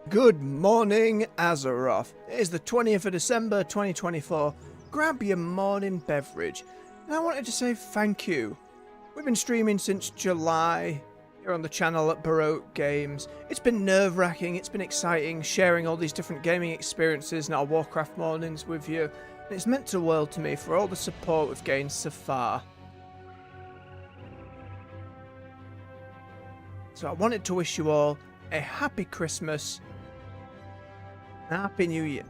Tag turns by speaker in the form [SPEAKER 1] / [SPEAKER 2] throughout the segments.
[SPEAKER 1] Good morning, Azeroth. It is the 20th of December 2024. Grab your morning beverage. And I wanted to say thank you. We've been streaming since July here on the channel at Baroque Games. It's been nerve-wracking, it's been exciting, sharing all these different gaming experiences in our Warcraft mornings with you. And it's meant the world to me for all the support we've gained so far. So I wanted to wish you all a happy Christmas. Happy New Year.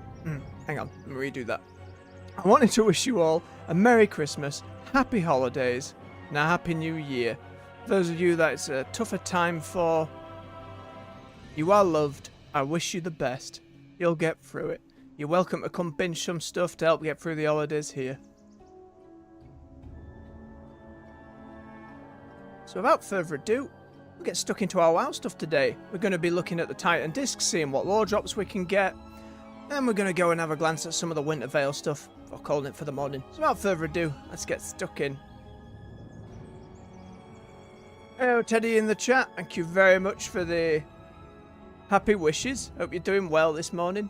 [SPEAKER 1] Hang on, let me redo that. I wanted to wish you all a Merry Christmas, Happy Holidays, and a Happy New Year. For those of you that it's a tougher time for, you are loved. I wish you the best. You'll get through it. You're welcome to come binge some stuff to help get through the holidays here. So without further ado, we'll get stuck into our WoW stuff today. We're going to be looking at the Titan discs, seeing what lore drops we can get. Then we're going to go and have a glance at some of the Winterveil stuff, or calling it for the morning. So without further ado, let's get stuck in. Hello Teddy in the chat, thank you very much for the happy wishes. Hope you're doing well this morning.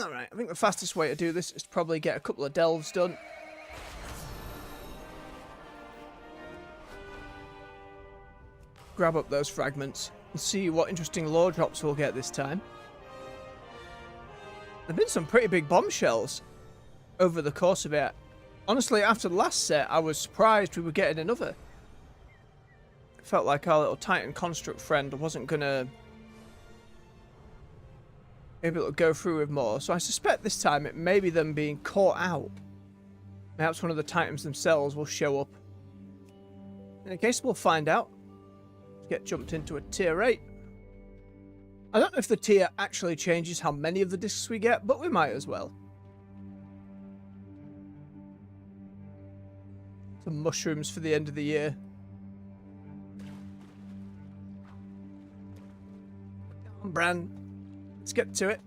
[SPEAKER 1] Alright, I think the fastest way to do this is to probably get a couple of delves done. Grab up those fragments and see what interesting lore drops we'll get this time. There have been some pretty big bombshells over the course of it. Honestly, after the last set, I was surprised we were getting another. It felt like our little Titan construct friend wasn't going to able to go through with more, so I suspect this time it may be them being caught out. Perhaps one of the Titans themselves will show up. In a case, we'll find out. Let's get jumped into a tier 8. I don't know if the tier actually changes how many of the discs we get, but we might as well. Some mushrooms for the end of the year. Come on, Bran. Let's get to it.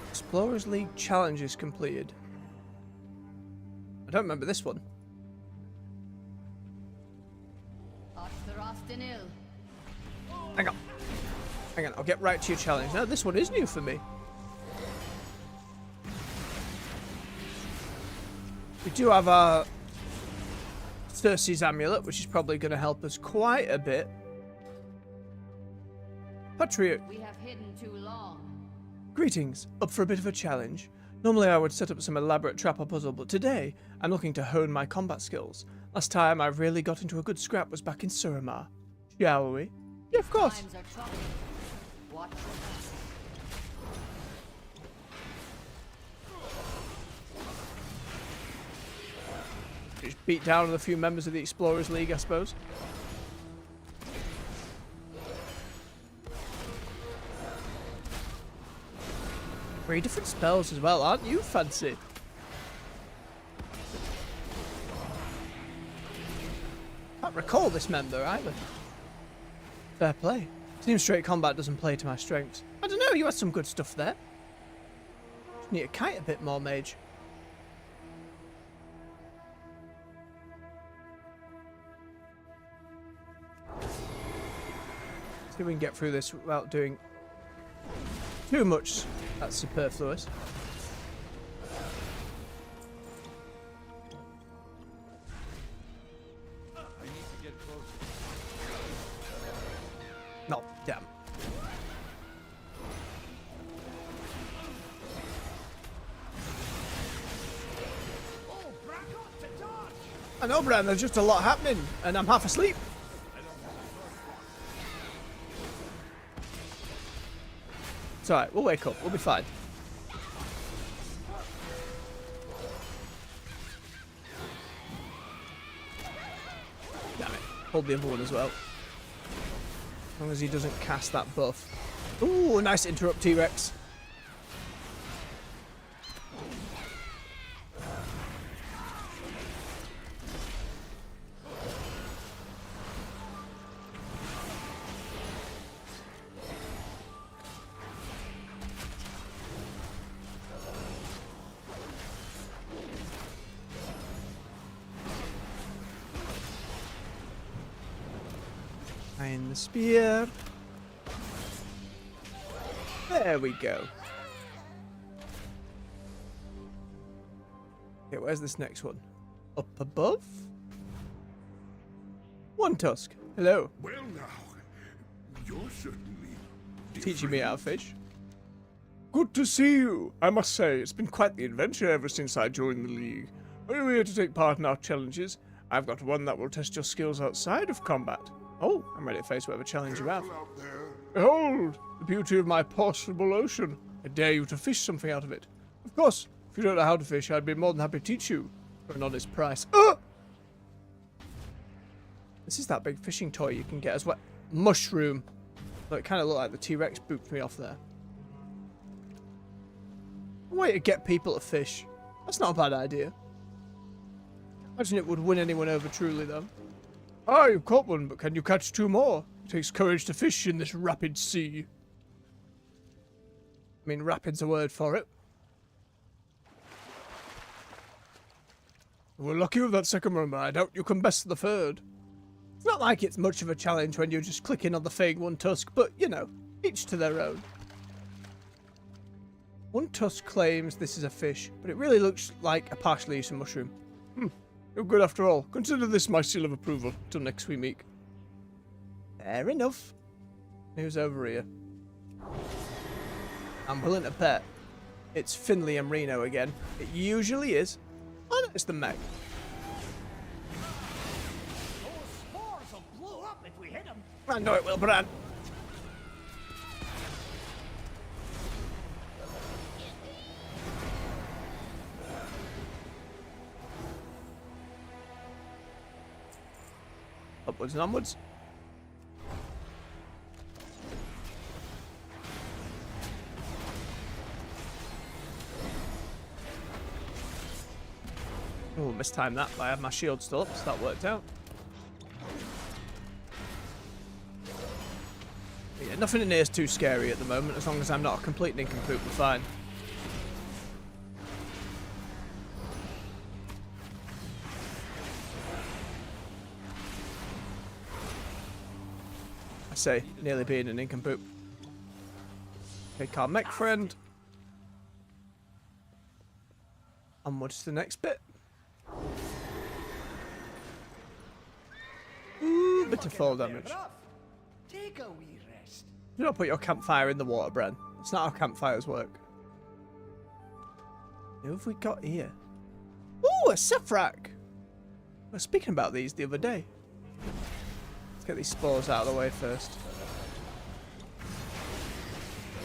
[SPEAKER 1] Explorers League challenges completed. I don't remember this one. Hang on. Hang on, I'll get right to your challenge. No, this one is new for me. We do have our Circe's amulet, which is probably going to help us quite a bit. Patriot.
[SPEAKER 2] We have hidden too long.
[SPEAKER 1] Greetings. Up for a bit of a challenge. Normally I would set up some elaborate trap or puzzle, but today I'm looking to hone my combat skills. Last time I really got into a good scrap was back in Suramar. Shall we? Yeah, of course.
[SPEAKER 2] Times are troubled. Watch your back.
[SPEAKER 1] Just beat down a few members of the Explorers League, I suppose. Three different spells as well, aren't you? Fancy. Can't recall this member either. Fair play. Seems straight combat doesn't play to my strengths. I don't know, you had some good stuff there. Just need to kite a bit more, mage. See if we can get through this without doing too much that's superfluous.
[SPEAKER 3] I need to get closer.
[SPEAKER 1] No, damn. I know, Bran, there's just a lot happening, and I'm half asleep. It's alright, we'll wake up, we'll be fine. Damn it, hold the other one as well. As long as he doesn't cast that buff. Ooh, nice interrupt, T-Rex. Find the spear. There we go. Okay, where's this next one? Up above? One tusk. Hello.
[SPEAKER 4] Well now, you're certainly
[SPEAKER 1] Teaching me how to fish. Good to see you. I must say, it's been quite the adventure ever since I joined the League. Are you here to take part in our challenges? I've got one that will test your skills outside of combat. Oh, I'm ready to face whatever challenge you have.
[SPEAKER 4] out there.
[SPEAKER 1] Behold, the beauty of my possible ocean. I dare you to fish something out of it. Of course, if you don't know how to fish, I'd be more than happy to teach you for an honest price. This is that big fishing toy you can get as well. Mushroom. Look, it kind of looked like the T-Rex booped me off there. A way to get people to fish. That's not a bad idea. Imagine it would win anyone over truly, though. Ah, you've caught one, but can you catch two more? It takes courage to fish in this rapid sea. I mean, rapid's a word for it. We're lucky with that second one, but I doubt you can best the third. It's not like it's much of a challenge when you're just clicking on the thing, one tusk, but, you know, each to their own. One tusk claims this is a fish, but it really looks like a partially eaten mushroom. You're good after all. Consider this my seal of approval till next we meet. Fair enough. Who's over here? I'm willing to bet it's Finley and Reno again. It usually is. Oh, no, it's the Meg.
[SPEAKER 5] Those spores will blow up if we hit them.
[SPEAKER 1] I know it will, Bran. Upwards and onwards. Oh, mistimed that, but I have my shield still up, so that worked out. But yeah, nothing in here is too scary at the moment, as long as I'm not a complete nincompoop, we're fine. I say, nearly being a nincompoop. Okay, our mech friend. Onwards to the next bit. Ooh, bit of fall damage.
[SPEAKER 5] Take a wee rest.
[SPEAKER 1] Do not put your campfire in the water, Bren. That's not how campfires work. Who have we got here? Ooh, a Sephrak! We were speaking about these the other day. Let's get these spores out of the way first.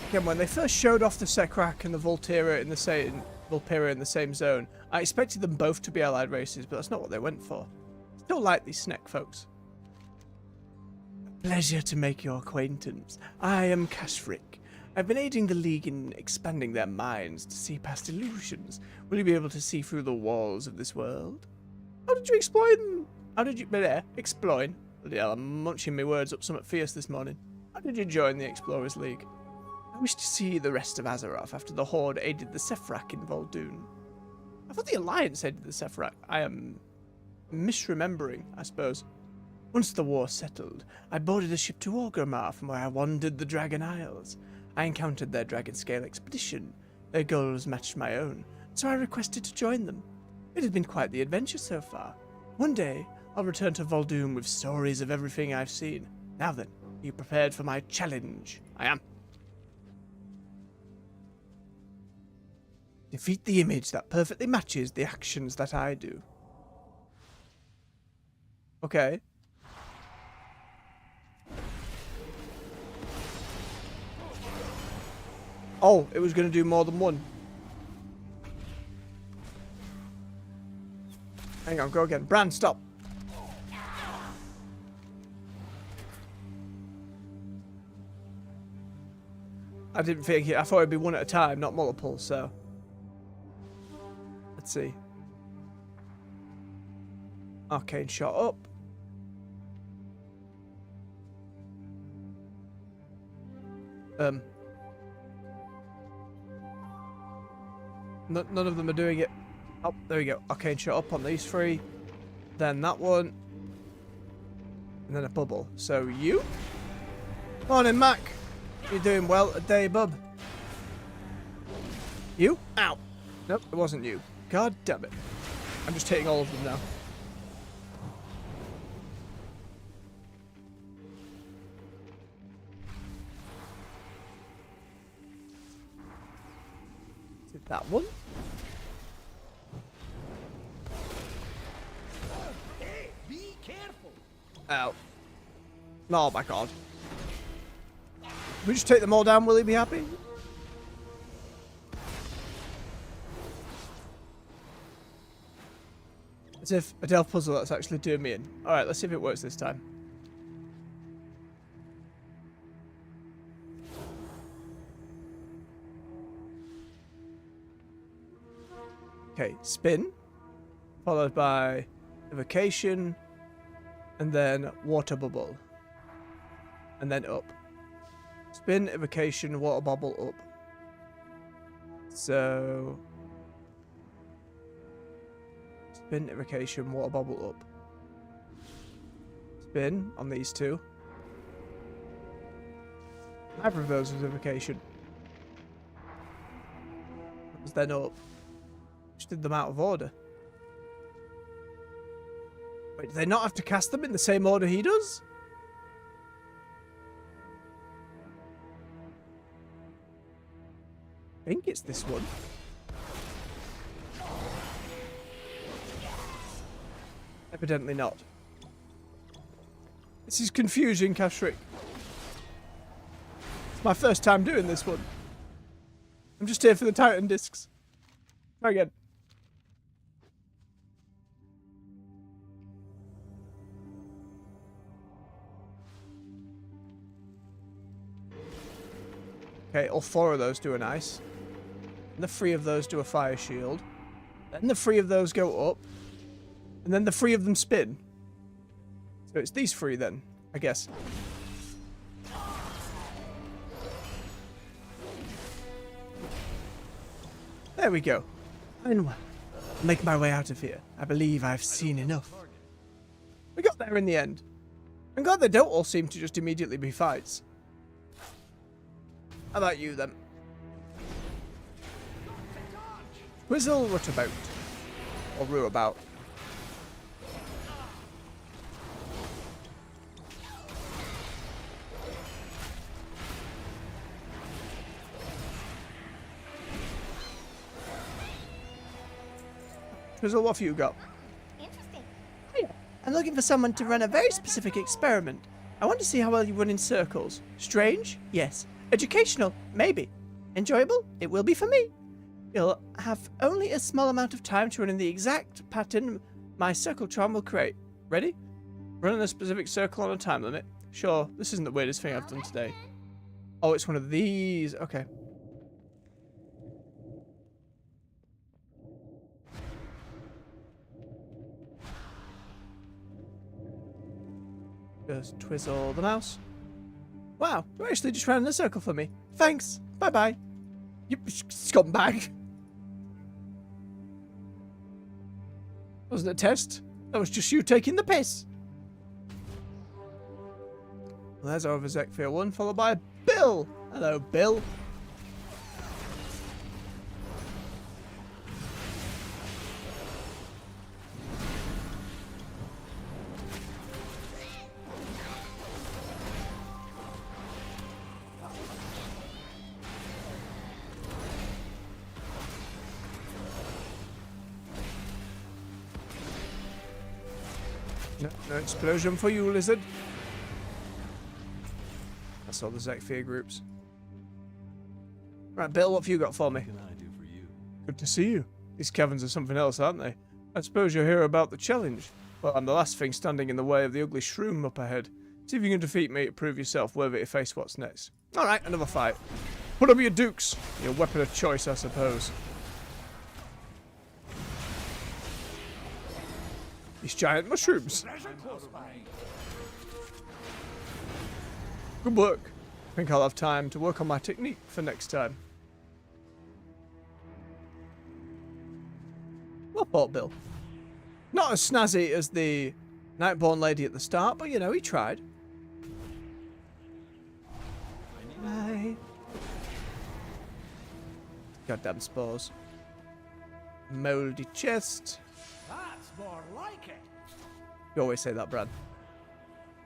[SPEAKER 1] Again, when they first showed off the Sephrak and the Volpira in the same zone, I expected them both to be allied races, but that's not what they went for. Still like these Snek folks. Pleasure to make your acquaintance. I am Kashfrik. I've been aiding the League in expanding their minds to see past illusions. Will you be able to see through the walls of this world? How did you explain? How did you explain? Bloody hell, I'm munching my words up somewhat fierce this morning. How did you join the Explorers League? I wish to see the rest of Azeroth after the Horde aided the Sephrak in Vol'dun. I thought the Alliance aided the Sephrak. I am misremembering, I suppose. Once the war settled, I boarded a ship to Orgrimmar, from where I wandered the Dragon Isles. I encountered their Dragon Scale expedition. Their goals matched my own, so I requested to join them. It has been quite the adventure so far. One day, I'll return to Vol'dun with stories of everything I've seen. Now then, are you prepared for my challenge? I am. Defeat the image that perfectly matches the actions that I do. Okay. Oh, it was going to do more than one. Hang on, go again. Bran, stop. I didn't think it. I thought it'd be one at a time, not multiple, so. Let's see. Arcane shot up. None of them are doing it. Oh, there we go. Arcane shot up on these three. Then that one. And then a bubble. So you? Morning, Mac. You doing well today, bub? You? Ow. Nope, it wasn't you. God damn it. I'm just hitting all of them now. Is it that one?
[SPEAKER 5] Hey, be careful.
[SPEAKER 1] Ow. Oh my god. We just take them all down, will he be happy? As if a delve puzzle that's actually doing me in. Alright, let's see if it works this time. Okay, spin. Followed by evocation. And then water bubble. And then up. Spin, evocation, water bubble, up. So... Spin, evocation, water bubble, up. Spin on these two. Neither of those was evocation. It was then up. Just did them out of order. Wait, do they not have to cast them in the same order he does? I think it's this one. Evidently not. This is confusing, Kashrik. It's my first time doing this one. I'm just here for the Titan discs. Try again. Okay, all four of those do an ice. And the three of those do a fire shield. Then the three of those go up. And then the three of them spin. So it's these three then, I guess. There we go. I'm making my way out of here. I believe I've seen enough. We got there in the end. I'm glad they don't all seem to just immediately be fights. How about you then? Twizzle Ruttabout. Or Ruabout. Twizzle, what have you got?
[SPEAKER 6] Interesting.
[SPEAKER 1] I'm looking for someone to run a very specific experiment. I want to see how well you run in circles. Strange? Yes. Educational? Maybe. Enjoyable? It will be for me. You'll have only a small amount of time to run in the exact pattern my circle charm will create. Ready? Run in a specific circle on a time limit. Sure, this isn't the weirdest thing I've done today. Oh, it's one of these. Okay. Just twizzle the mouse. Wow, you actually just ran in a circle for me. Thanks. Bye-bye. You scumbag. Wasn't a test. That was just you taking the piss. Well, there's our Zekfir 1, followed by Bill. Hello, Bill. No explosion for you, lizard. That's all the Zekfir groups. Right, Bill, what have you got for me?
[SPEAKER 3] What can I do for you?
[SPEAKER 1] Good to see you. These caverns are something else, aren't they? I suppose you'll hear about the challenge. Well, I'm the last thing standing in the way of the ugly shroom up ahead. See if you can defeat me to prove yourself worthy to face what's next. Alright, another fight. Put up your dukes. Your weapon of choice, I suppose. These giant mushrooms.
[SPEAKER 5] Treasure close by.
[SPEAKER 1] Good work. I think I'll have time to work on my technique for next time. Well thought, Bill. Not as snazzy as the Nightborn lady at the start, but you know, he tried. Right. Goddamn spores. Mouldy chest.
[SPEAKER 5] That's more like it.
[SPEAKER 1] You always say that, Brad.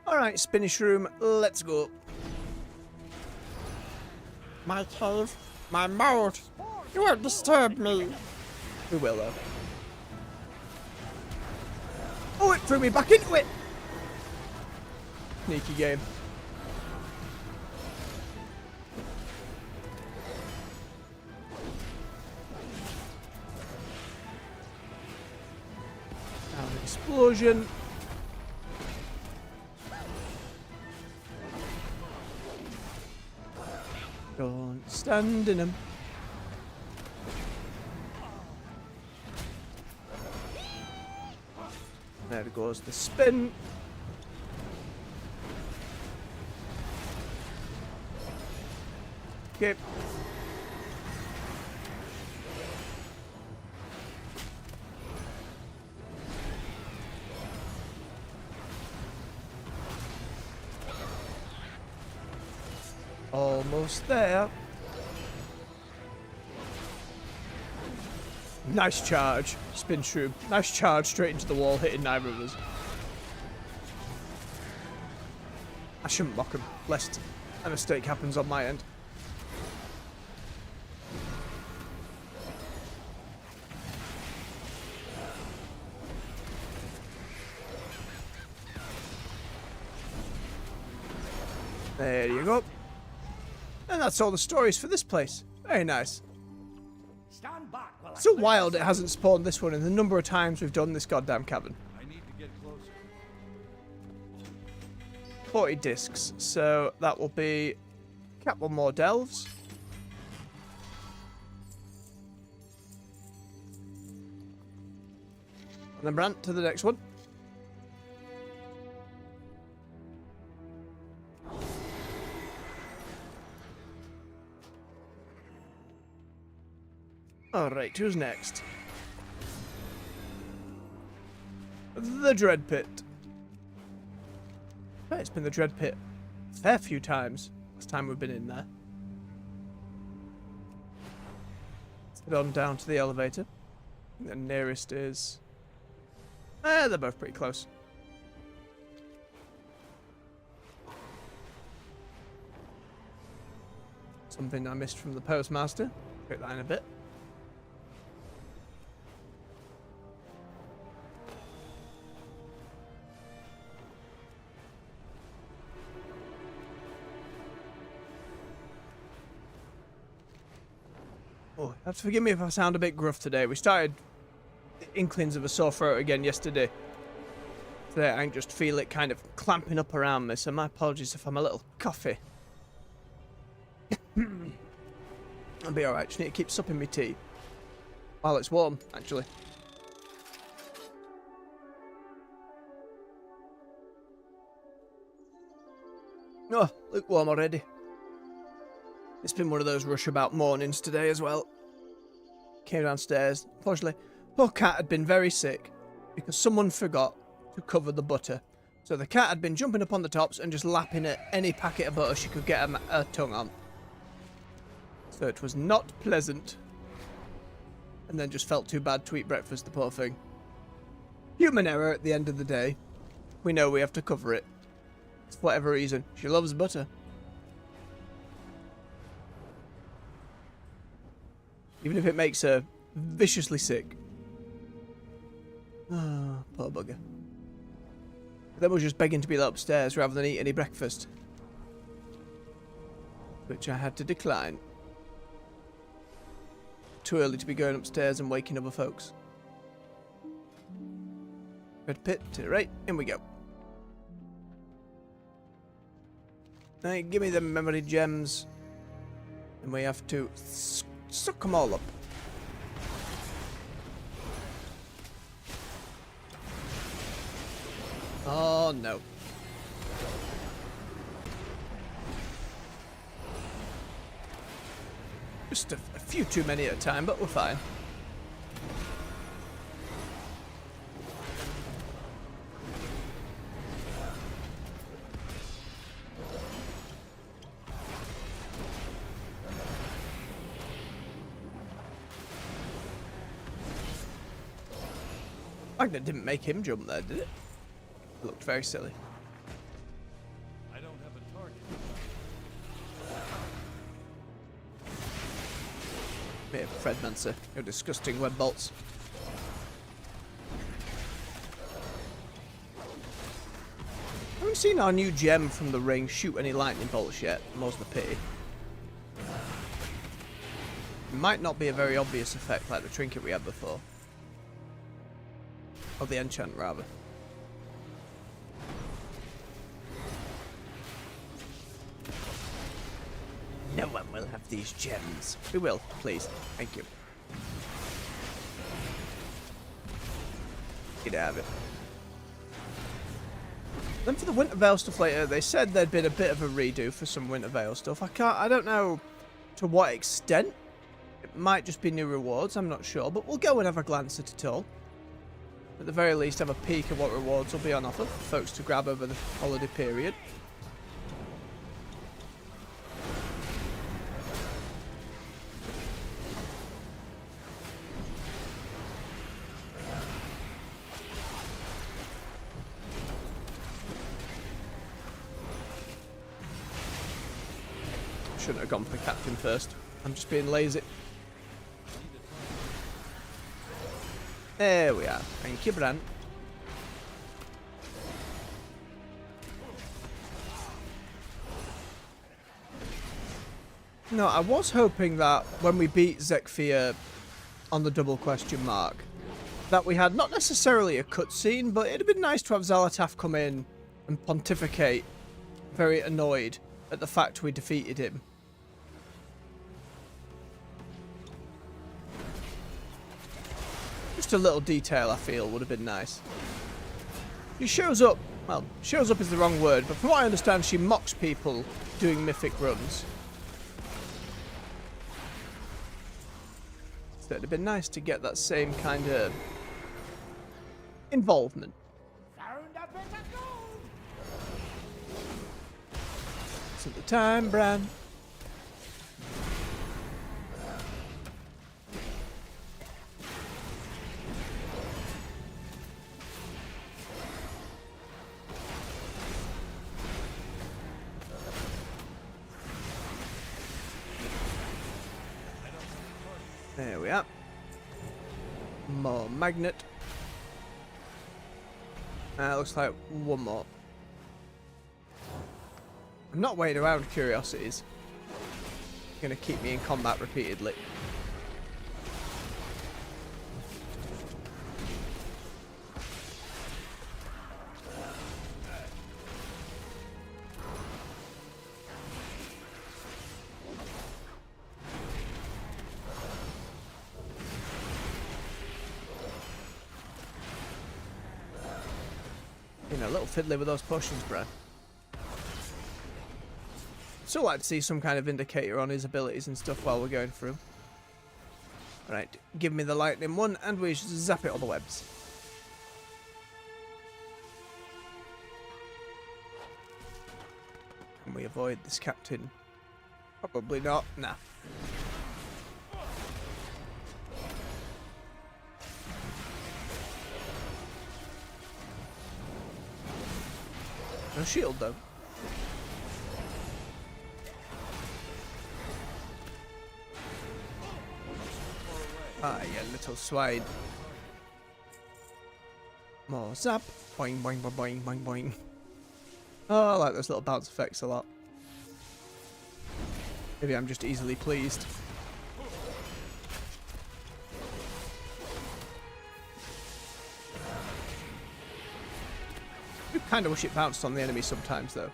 [SPEAKER 1] Alright, Spinnish room, let's go. My cave, my mold. You won't disturb me. We will, though. Oh, it threw me back into it. Sneaky game. Now an explosion. Don't stand in them. There goes the spin. Okay. Almost there. Nice charge, spin shroom. Nice charge straight into the wall, hitting neither of us. I shouldn't mock him, lest a mistake happens on my end. There you go. And that's all the stories for this place. Very nice.
[SPEAKER 5] Stand back while I
[SPEAKER 1] So
[SPEAKER 5] clear
[SPEAKER 1] wild
[SPEAKER 5] this
[SPEAKER 1] it hasn't spawned this one in the number of times we've done this goddamn cavern.
[SPEAKER 3] I need to get closer.
[SPEAKER 1] 40 discs, so that will be a couple more delves. And then Brant to the next one. Alright, who's next? The Dread Pit. Bet it's been the Dread Pit a fair few times. Last time we've been in there. Let's head on down to the elevator. I think the nearest is... they're both pretty close. Something I missed from the postmaster. Check that in a bit. Oh, have to forgive me if I sound a bit gruff today. We started inklings of a sore throat again yesterday. Today I can just feel it kind of clamping up around me, so my apologies if I'm a little coughy. I'll be alright, just need to keep supping my tea. While it's warm, actually. Oh, lukewarm already. It's been one of those rush-about mornings today as well. Came downstairs. Unfortunately, poor cat had been very sick because someone forgot to cover the butter. So the cat had been jumping up on the tops and just lapping at any packet of butter she could get her tongue on. So it was not pleasant. And then just felt too bad to eat breakfast, the poor thing. Human error at the end of the day. We know we have to cover it. For whatever reason. She loves butter. Even if it makes her viciously sick. Oh, poor bugger. Then was just begging to be let upstairs rather than eat any breakfast. Which I had to decline. Too early to be going upstairs and waking other folks. Red pit to the right, in we go. Now give me the memory gems. And we have to suck them all up. Oh no. Just a few too many at a time, but we're fine. Magnet didn't make him jump there, did it? It looked very silly.
[SPEAKER 3] I don't have a target.
[SPEAKER 1] Here, Fredmancer, your disgusting web bolts. I haven't seen our new gem from the ring shoot any lightning bolts yet, more's the pity. It might not be a very obvious effect like the trinket we had before. Or the enchant, rather. No one will have these gems. Who will, please? Thank you. Get out of it. Then for the Winterveil stuff later, they said there'd been a bit of a redo for some Winterveil stuff. I don't know to what extent. It might just be new rewards, I'm not sure, but we'll go and have a glance at it all. At the very least, have a peek at what rewards will be on offer for folks to grab over the holiday period. Shouldn't have gone for captain first. I'm just being lazy. There we are. Thank you, Bran. No, I was hoping that when we beat Zekfia on the double question mark, that we had not necessarily a cutscene, but it'd have been nice to have Xal'atath come in and pontificate, very annoyed at the fact we defeated him. Just a little detail I feel would have been nice. She shows up, well, shows up is the wrong word, but from what I understand she mocks people doing mythic runs. So it'd have been nice to get that same kind of involvement.
[SPEAKER 5] Found a bit of gold.
[SPEAKER 1] It's at the time, Bran. There we are. More magnet. Looks like one more. I'm not waiting around curiosities. Gonna keep me in combat repeatedly. You know, a little fiddly with those potions, bro. Still like to see some kind of indicator on his abilities and stuff while we're going through. Alright, give me the lightning one and we zap it all the webs. Can we avoid this captain? Probably not. Nah. No shield though. Ah, you little swine. More zap. Boing, boing, boing, boing, boing, boing. Oh, I like those little bounce effects a lot. Maybe I'm just easily pleased. I kind of wish it bounced on the enemy sometimes, though.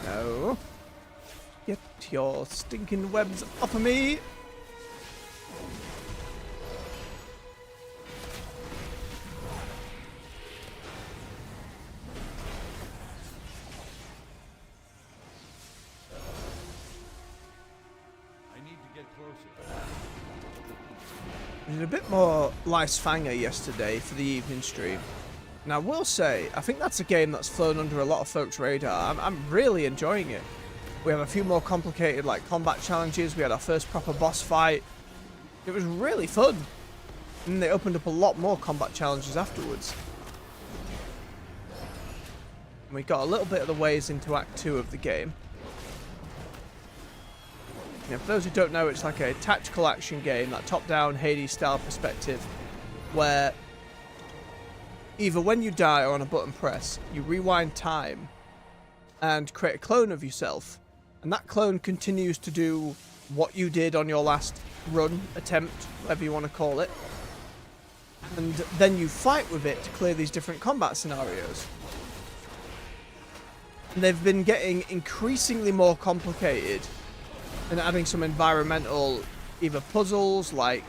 [SPEAKER 1] No. Get your stinking webs off of me. We did a bit more Lice Fanger yesterday for the evening stream. And I will say, I think that's a game that's flown under a lot of folks' radar. I'm really enjoying it. We have a few more complicated like combat challenges. We had our first proper boss fight. It was really fun. And they opened up a lot more combat challenges afterwards. And we got a little bit of the ways into Act 2 of the game. You know, for those who don't know, it's like a tactical action game, that top-down Hades-style perspective, where either when you die or on a button press, you rewind time and create a clone of yourself, and that clone continues to do what you did on your last run, attempt, whatever you want to call it, and then you fight with it to clear these different combat scenarios. And they've been getting increasingly more complicated and adding some environmental either puzzles, like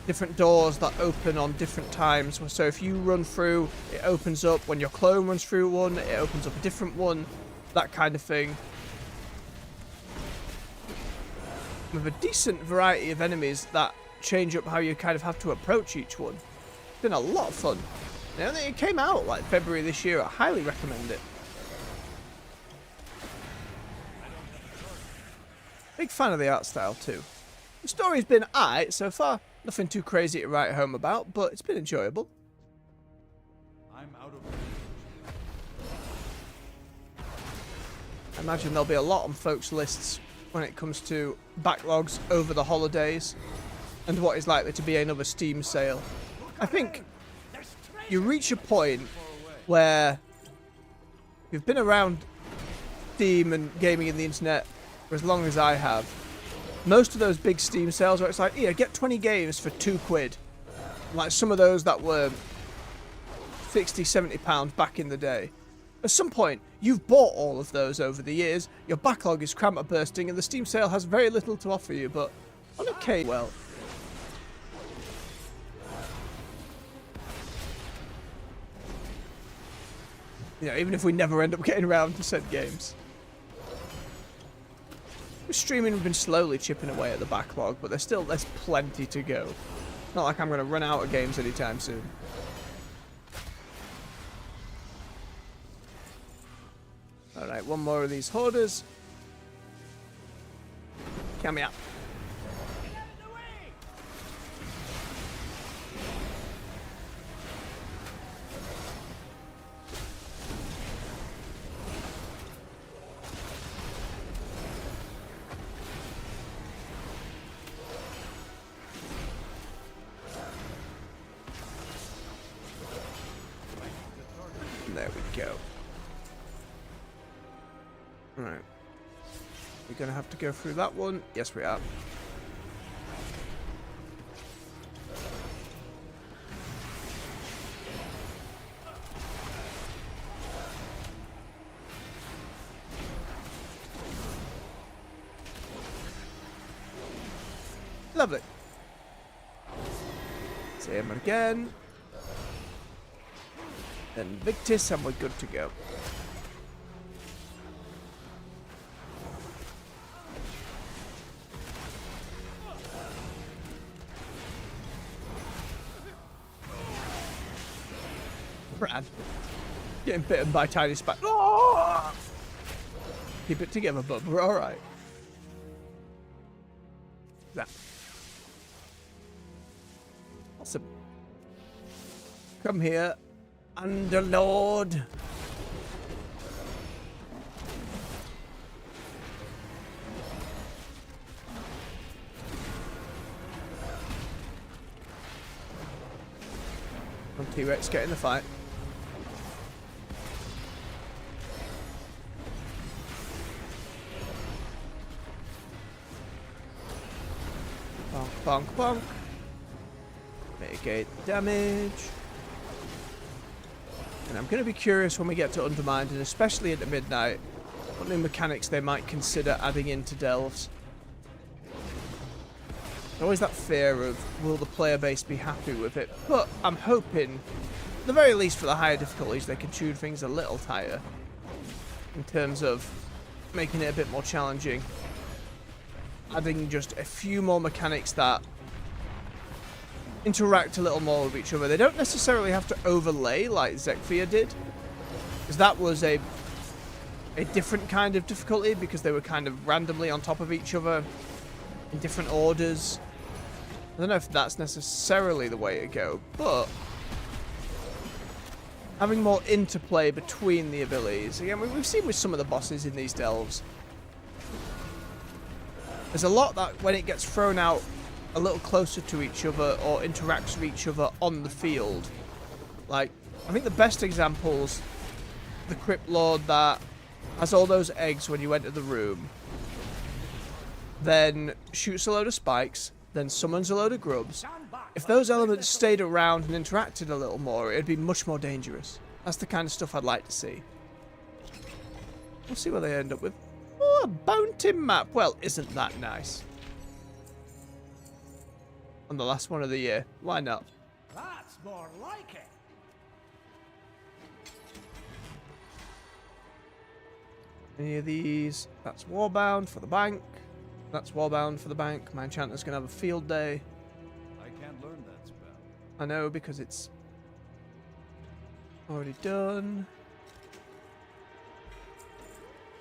[SPEAKER 1] different doors that open on different times. So if you run through, it opens up. When your clone runs through one, it opens up a different one. That kind of thing. With a decent variety of enemies that change up how you kind of have to approach each one. It's been a lot of fun. Now that it came out like February this year, I highly recommend it. Big fan of the art style too. The story's been alright so far. Nothing too crazy to write home about, but it's been enjoyable.
[SPEAKER 3] I'm out of
[SPEAKER 1] I imagine there'll be a lot on folks' lists when it comes to backlogs over the holidays and what is likely to be another Steam sale. I think you reach a point where you've been around Steam and gaming in the internet for as long as I have. Most of those big Steam sales where it's like, yeah, get 20 games for £2. Like some of those that were 60, 70 pounds back in the day. At some point, you've bought all of those over the years, your backlog is crammed at bursting, and the Steam sale has very little to offer you, but on occasion, well. You know, even if we never end up getting around to said games. With streaming, we've been slowly chipping away at the backlog, but there's plenty to go. Not like I'm going to run out of games anytime soon. Alright, one more of these hoarders. Come here. There we go. Alright. We're going to have to go through that one. Yes, we are. Lovely. See him again. Then Victus, and we're good to go. Brad. Getting bitten by tiny spiders. Oh! Keep it together, bub. We're alright. That. Awesome. Come here. Underlord. T-Rex, get in the fight. Bonk, bonk, bonk. Mitigate the damage. And I'm going to be curious when we get to Undermined, and especially at the midnight, what new mechanics they might consider adding into Delves. There's always that fear of, will the player base be happy with it? But I'm hoping, at the very least for the higher difficulties, they can tune things a little tighter. In terms of making it a bit more challenging. Adding just a few more mechanics that interact a little more with each other. They don't necessarily have to overlay like Zekfia did, because that was a different kind of difficulty, because they were kind of randomly on top of each other in different orders. I don't know if that's necessarily the way to go, but having more interplay between the abilities. Again, we've seen with some of the bosses in these delves, there's a lot that when it gets thrown out a little closer to each other or interacts with each other on the field. Like, I think the best examples, the Crypt Lord that has all those eggs when you enter the room, then shoots a load of spikes, then summons a load of grubs. If those elements stayed around and interacted a little more, it'd be much more dangerous. That's the kind of stuff I'd like to see. We'll see what they end up with. Oh, a bounty map. Well, isn't that nice? On the last one of the year. Why not?
[SPEAKER 5] That's more like it.
[SPEAKER 1] Any of these? That's Warbound for the bank. That's Warbound for the bank. My enchanter's going to have a field day.
[SPEAKER 3] I can't learn that spell.
[SPEAKER 1] I know, because it's already done.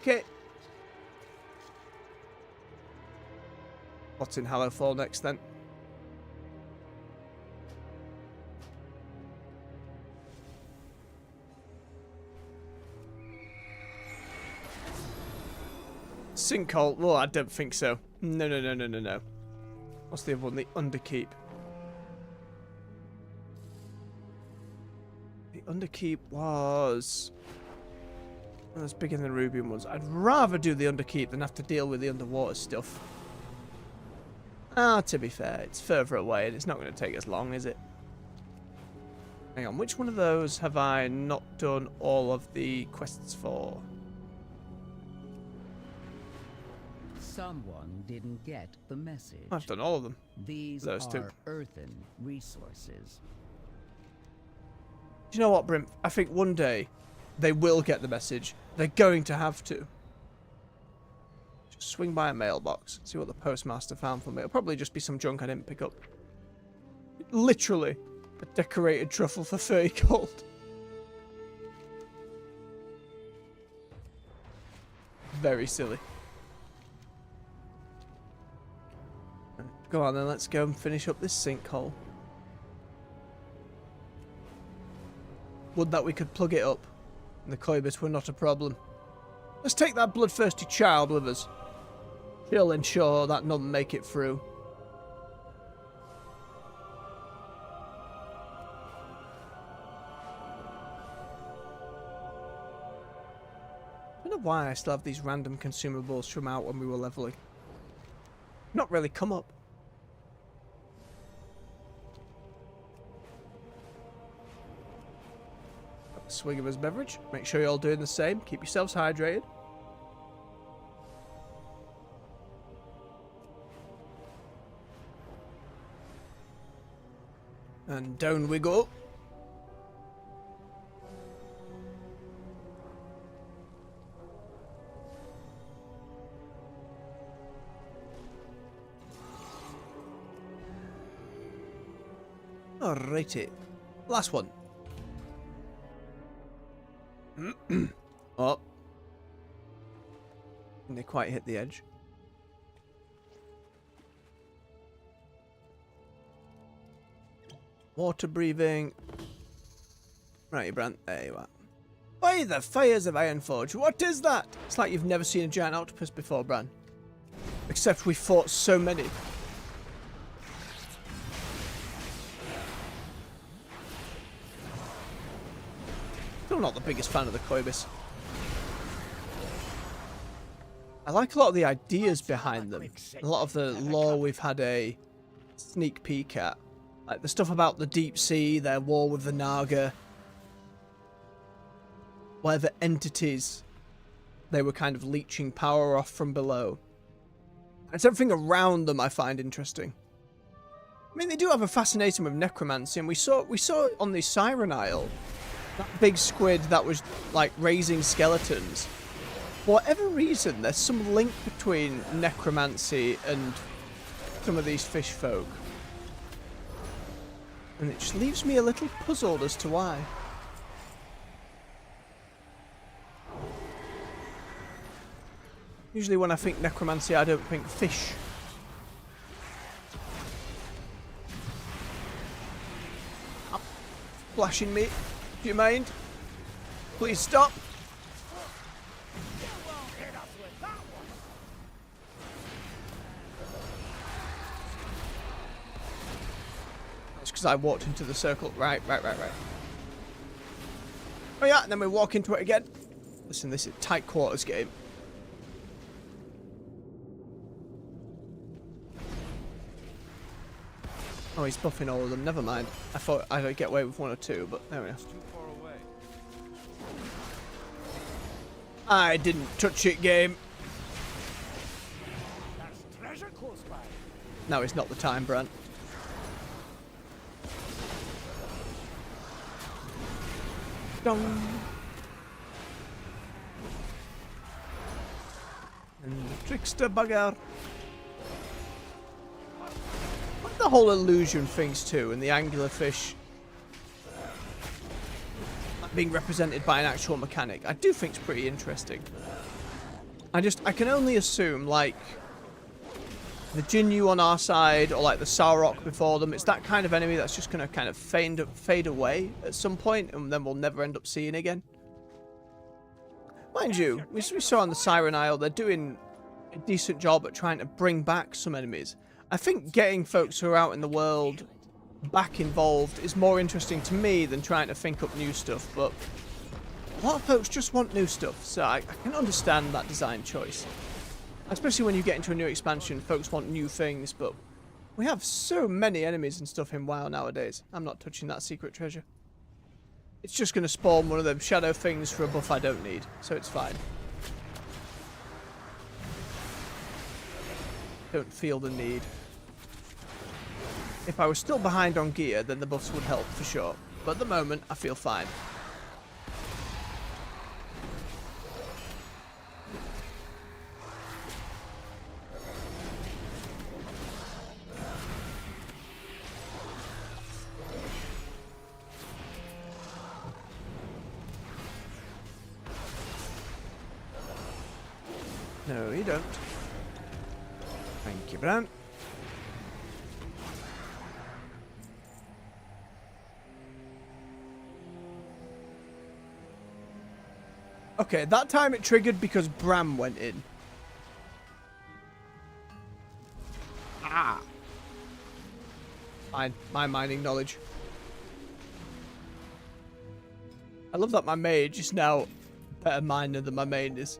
[SPEAKER 1] Okay. What's in Hallowfall next then? Sinkhole? Well, I don't think so. No, no, no, no, no, no. What's the other one? The Underkeep. The Underkeep was one of those bigger than the Rubian ones. I'd rather do the Underkeep than have to deal with the underwater stuff. Ah, to be fair, it's further away and it's not going to take as long, is it? Hang on, which one of those have I not done all of the quests for?
[SPEAKER 6] Someone didn't get the message.
[SPEAKER 1] I've done all of them.
[SPEAKER 6] These
[SPEAKER 1] Those
[SPEAKER 6] are
[SPEAKER 1] two.
[SPEAKER 6] earthen resources.
[SPEAKER 1] Do you know what, Brimp? I think one day they will get the message. They're going to have to. Just swing by a mailbox, see what the postmaster found for me. It'll probably just be some junk I didn't pick up. Literally, a decorated truffle for 30 gold. Very silly. Go on then, let's go and finish up this sinkhole. Would that we could plug it up, and the Koibus were not a problem. Let's take that bloodthirsty child with us. She'll ensure that none make it through. I don't know why I still have these random consumables from out when we were leveling. Not really come up. Swig of his beverage. Make sure you're all doing the same. Keep yourselves hydrated. And down we go. Alrighty. Last one. Oh. Didn't they quite hit the edge? Water breathing. Right, Brant. There you are. By the fires of Ironforge, what is that? It's like you've never seen a giant octopus before, Bran. Except we fought so many. Still not the biggest fan of the Koibus. I like a lot of the ideas behind them. A lot of the lore we've had a sneak peek at. Like the stuff about the deep sea, their war with the Naga. Whatever entities they were kind of leeching power off from below. It's everything around them I find interesting. I mean, they do have a fascination with necromancy, and we saw it on the Siren Isle. That big squid that was like raising skeletons. For whatever reason, there's some link between necromancy and some of these fish folk. And it just leaves me a little puzzled as to why. Usually when I think necromancy, I don't think fish. Stop flashing me. Do you mind? Please stop. That's because I walked into the circle. Right. Oh yeah, and then we walk into it again. Listen, this is a tight quarters game. Oh, he's buffing all of them. Never mind. I thought I'd get away with one or two, but there we are.
[SPEAKER 3] Too far away.
[SPEAKER 1] I didn't touch it, game.
[SPEAKER 5] There's treasure close by.
[SPEAKER 1] Now is not the time, Brant. Dong. And the trickster bugger. The whole illusion things too, and the anglerfish being represented by an actual mechanic, I do think it's pretty interesting. I can only assume, like, the Jinyu on our side, or like the Sarok before them, it's that kind of enemy that's just going to kind of fade away at some point, and then we'll never end up seeing again. Mind you, we saw on the Siren Isle, they're doing a decent job at trying to bring back some enemies. I think getting folks who are out in the world back involved is more interesting to me than trying to think up new stuff, but a lot of folks just want new stuff, so I can understand that design choice. Especially when you get into a new expansion, folks want new things, but we have so many enemies and stuff in WoW nowadays. I'm not touching that secret treasure. It's just going to spawn one of them shadow things for a buff I don't need, so it's fine. Don't feel the need. If I was still behind on gear, then the buffs would help for sure. But at the moment, I feel fine. No, you don't. Thank you, Brant. Okay, that time it triggered because Bram went in. Ah. Fine. My mining knowledge. I love that my mage is now a better miner than my main is.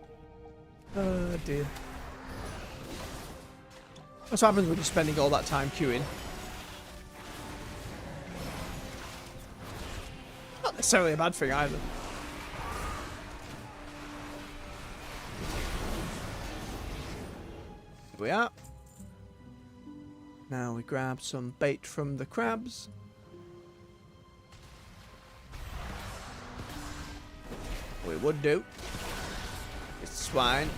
[SPEAKER 1] Oh dear. That's what happens when you're spending all that time queuing. Not necessarily a bad thing either. Here we are. Now we grab some bait from the crabs. We would do. It's swine.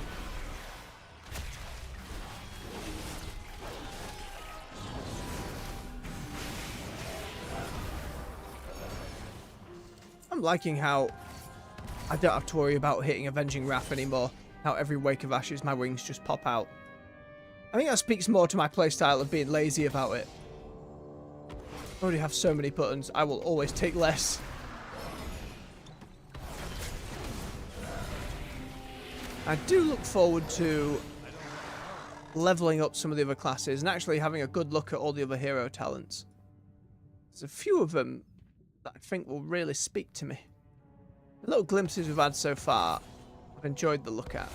[SPEAKER 1] I'm liking how I don't have to worry about hitting Avenging Wrath anymore. How every Wake of Ashes my wings just pop out. I think that speaks more to my playstyle of being lazy about it. I already have so many buttons, I will always take less. I do look forward to leveling up some of the other classes and actually having a good look at all the other hero talents. There's a few of them that I think will really speak to me. The little glimpses we've had so far, I've enjoyed the look at.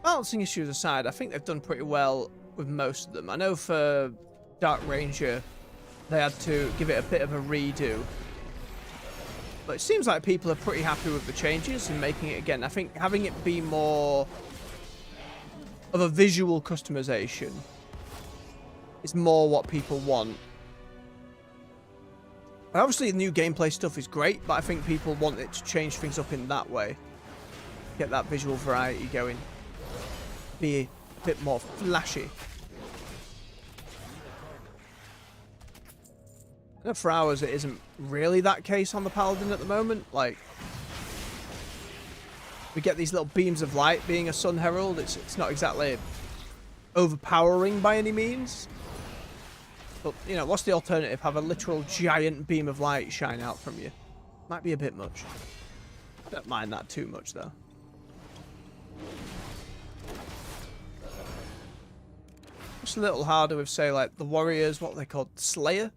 [SPEAKER 1] Balancing issues aside, I think they've done pretty well with most of them. I know for Dark Ranger, they had to give it a bit of a redo. But it seems like people are pretty happy with the changes and making it again. I think having it be more of a visual customization is more what people want. And obviously the new gameplay stuff is great, but I think people want it to change things up in that way. Get that visual variety going. Be a bit more flashy. know for hours it isn't really that case on the Paladin at the moment. Like, we get these little beams of light being a Sun Herald. It's not exactly overpowering by any means. But, you know, what's the alternative? Have a literal giant beam of light shine out from you. Might be a bit much. I don't mind that too much, though. It's a little harder with, say, like, the Warriors, what are they called? Slayer?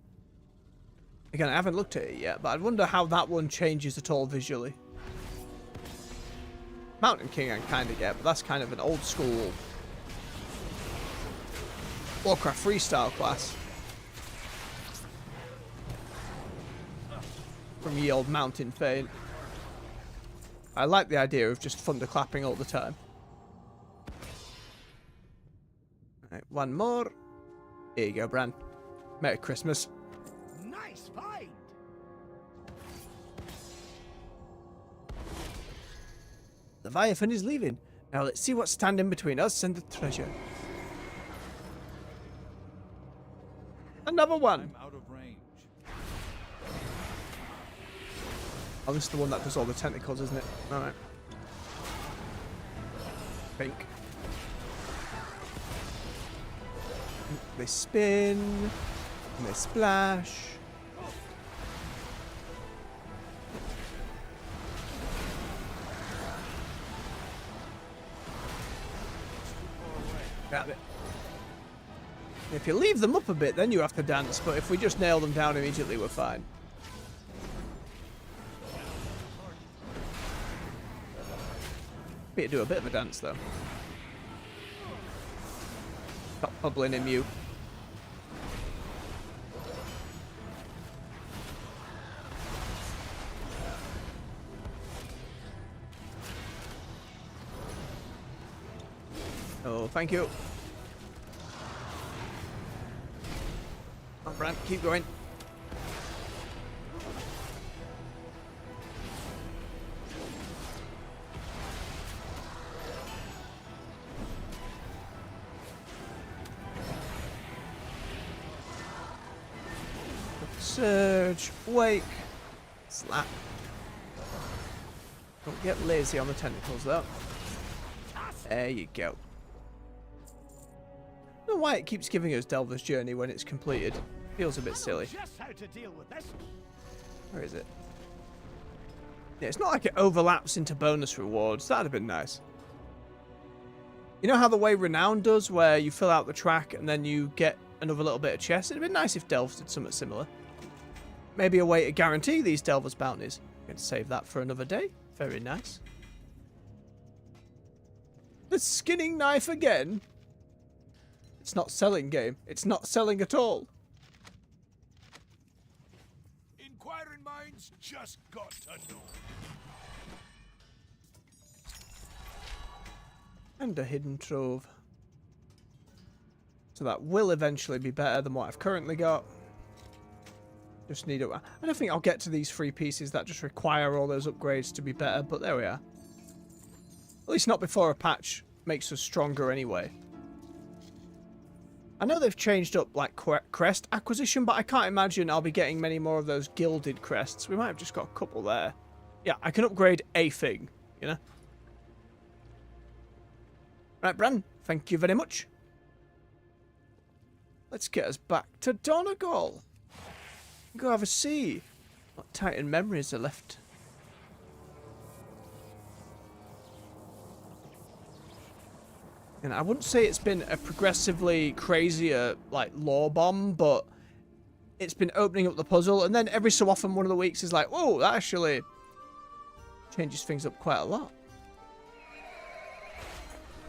[SPEAKER 1] Again, I haven't looked at it yet, but I wonder how that one changes at all visually. Mountain King I kind of get, but that's kind of an old school Warcraft freestyle class. From ye old Mountain Fane. I like the idea of just thunderclapping all the time. Right, one more. Here you go, Bran. Merry Christmas.
[SPEAKER 5] Nice fight!
[SPEAKER 1] Leviathan is leaving. Now let's see what's standing between us and the treasure. Another one.
[SPEAKER 3] I'm out of range.
[SPEAKER 1] Oh, this is the one that does all the tentacles, isn't it? Alright. Pink. They spin. And they splash. Grab it. If you leave them up a bit, then you have to dance, but if we just nail them down immediately, we're fine. Need to do a bit of a dance, though. Stop bubbling in you. Oh, thank you. Oh, Brant, keep going. Surge, wake, slap. Don't get lazy on the tentacles, though. There you go. I don't know why it keeps giving us Delver's Journey when it's completed. Feels a bit silly.
[SPEAKER 5] Just how to deal with this.
[SPEAKER 1] Where is it? Yeah, it's not like it overlaps into bonus rewards. That'd have been nice. You know how the way Renown does, where you fill out the track and then you get another little bit of chest? It'd have been nice if Delves did something similar. Maybe a way to guarantee these Delver's bounties. I'm going to save that for another day. Very nice. The skinning knife again. It's not selling, game. It's not selling at all.
[SPEAKER 4] Inquiring minds just got to know.
[SPEAKER 1] And a hidden trove. So that will eventually be better than what I've currently got. Just need it. I don't think I'll get to these 3 pieces that just require all those upgrades to be better, but there we are. At least not before a patch makes us stronger anyway. I know they've changed up like crest acquisition, but I can't imagine I'll be getting many more of those gilded crests. We might have just got a couple there. Yeah, I can upgrade a thing, you know? Right, Bran, thank you very much. Let's get us back to Donegal. Go have a see. What Titan memories are left. And I wouldn't say it's been a progressively crazier, like, lore bomb, but it's been opening up the puzzle, and then every so often one of the weeks is like, whoa, that actually changes things up quite a lot.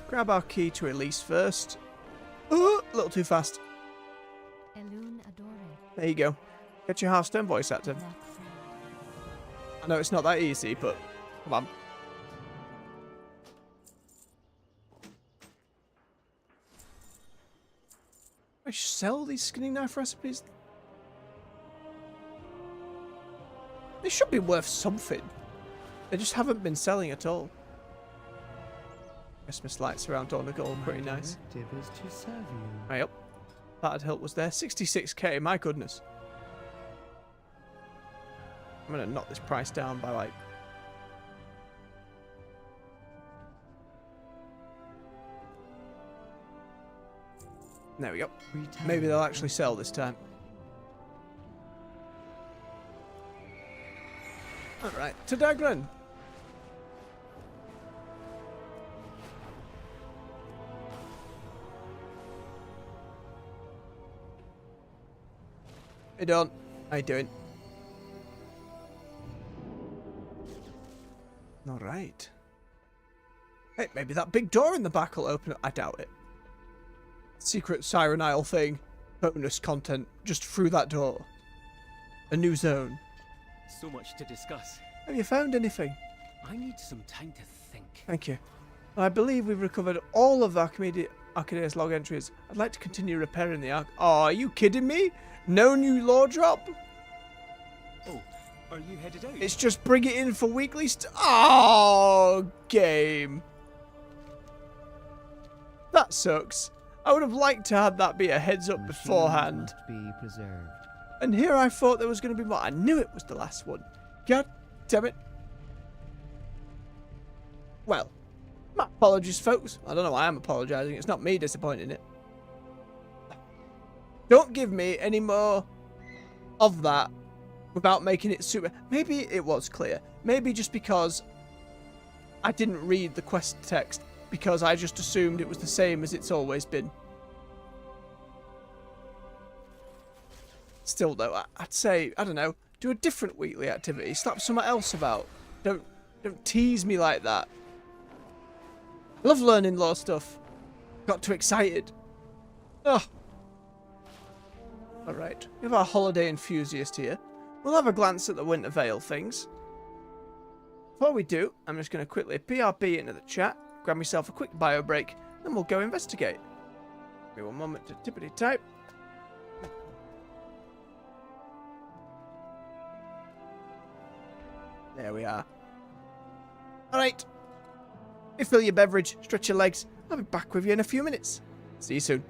[SPEAKER 1] Grab our key to Elise first. Oh, a little too fast. There you go. Get your Hearthstone voice active. I know it's not that easy, but come on. I sell these skinning knife recipes? They should be worth something. They just haven't been selling at all. Christmas lights around Donegal, pretty nice.
[SPEAKER 6] Is to serve you.
[SPEAKER 1] Right up. That'd help was there. 66k, my goodness. I'm going to knock this price down by like... There we go. Maybe they'll actually sell this time. Alright, to Dagran. Hey Don, how you doing? Alright. Hey, maybe that big door in the back will open up. I doubt it. Secret Siren Isle thing. Bonus content just through that door. A new zone.
[SPEAKER 7] So much to discuss.
[SPEAKER 1] Have you found anything?
[SPEAKER 7] I need some time to think.
[SPEAKER 1] Thank you. I believe we've recovered all of Arcadia's log entries. I'd like to continue repairing the Ark. Oh, are you kidding me? No new lore drop?
[SPEAKER 7] Oh, are you headed out?
[SPEAKER 1] It's just bring it in for weekly Oh, game. That sucks. I would have liked to have that be a heads up beforehand.
[SPEAKER 6] Must be preserved.
[SPEAKER 1] And here I thought there was going to be more. I knew it was the last one. God damn it. Well, my apologies, folks. I don't know why I'm apologising. It's not me disappointing it. Don't give me any more of that without making it super... Maybe it was clear. Maybe just because I didn't read the quest text, because I just assumed it was the same as it's always been. Still though, I'd say, I don't know, do a different weekly activity. Slap something else about. Don't tease me like that. I love learning lore stuff. Got too excited. Ugh. Alright, we have our holiday enthusiast here. We'll have a glance at the Winterveil things. Before we do, I'm just going to quickly PRB into the chat, grab myself a quick bio break, then we'll go investigate. Give me one moment to tippity type. There we are. Alright. Refill your beverage, stretch your legs. I'll be back with you in a few minutes. See you soon.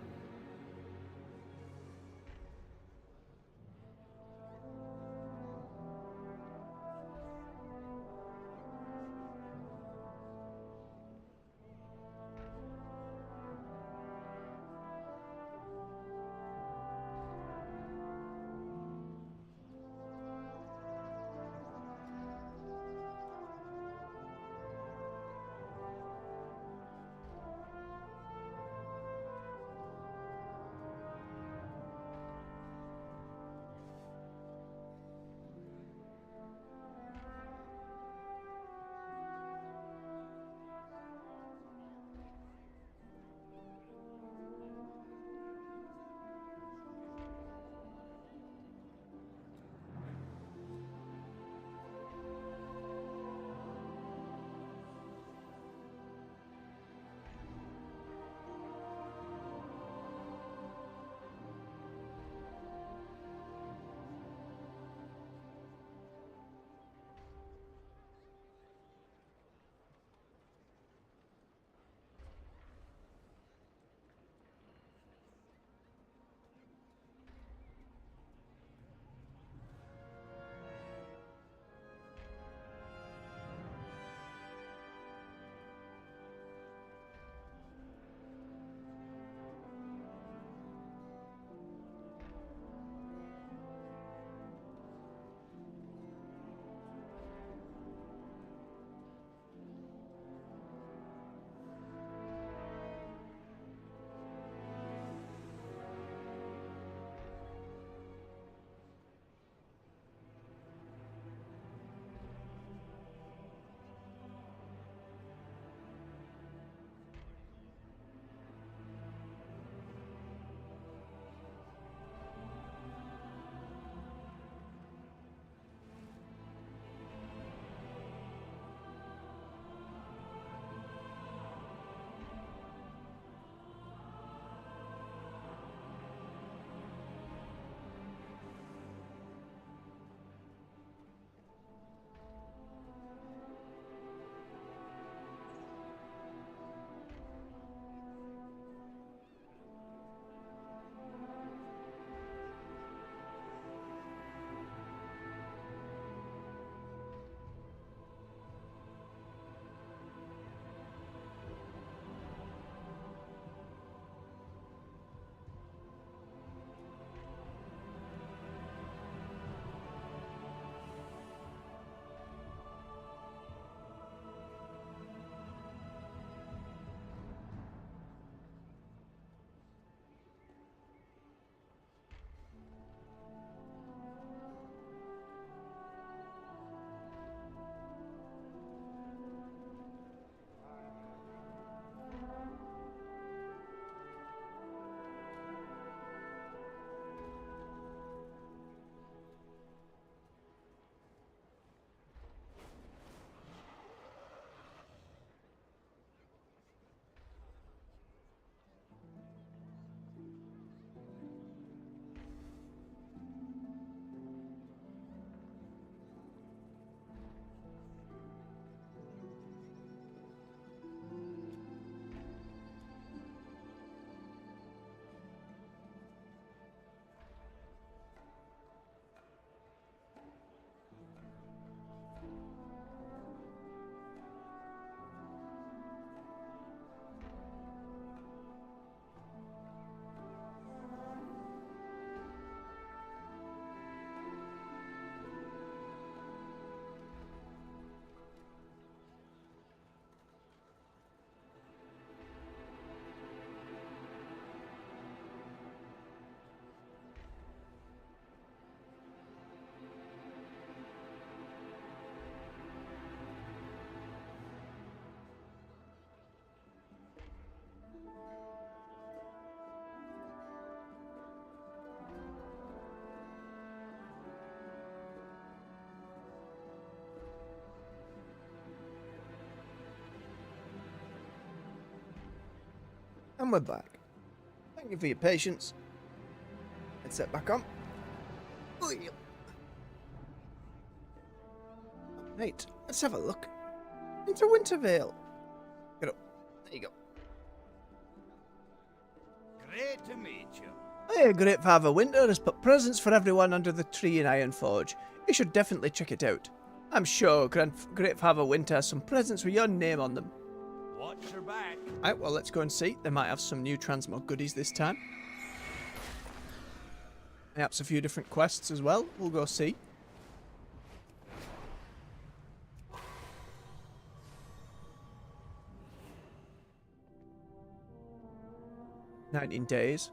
[SPEAKER 1] And we're back. Thank you for your patience. Let's set back on. Right, let's have a look into Winterveil. Get up. There you go.
[SPEAKER 4] Great to meet you.
[SPEAKER 1] Hey, Great Father Winter has put presents for everyone under the tree in Ironforge. You should definitely check it out. I'm sure Great Father Winter has some presents with your name on them.
[SPEAKER 4] Watch your back.
[SPEAKER 1] Alright, well, let's go and see. They might have some new transmog goodies this time. Perhaps a few different quests as well. We'll go see. "19 days.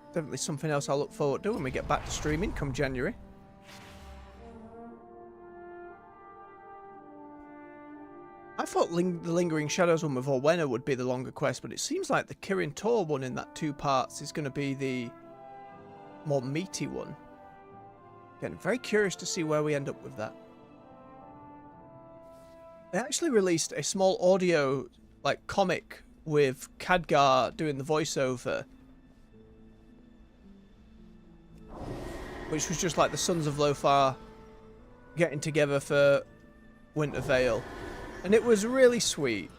[SPEAKER 1] Definitely something else I'll look forward to when we get back to streaming come January. I thought the Lingering Shadows one with Orwenna would be the longer quest, but it seems like the Kirin Tor one in that 2 parts is going to be the more meaty one. Again, very curious to see where we end up with that. They actually released a small audio, like, comic with Khadgar doing the voiceover, which was just like the Sons of Lothar getting together for Winterveil. And it was really sweet.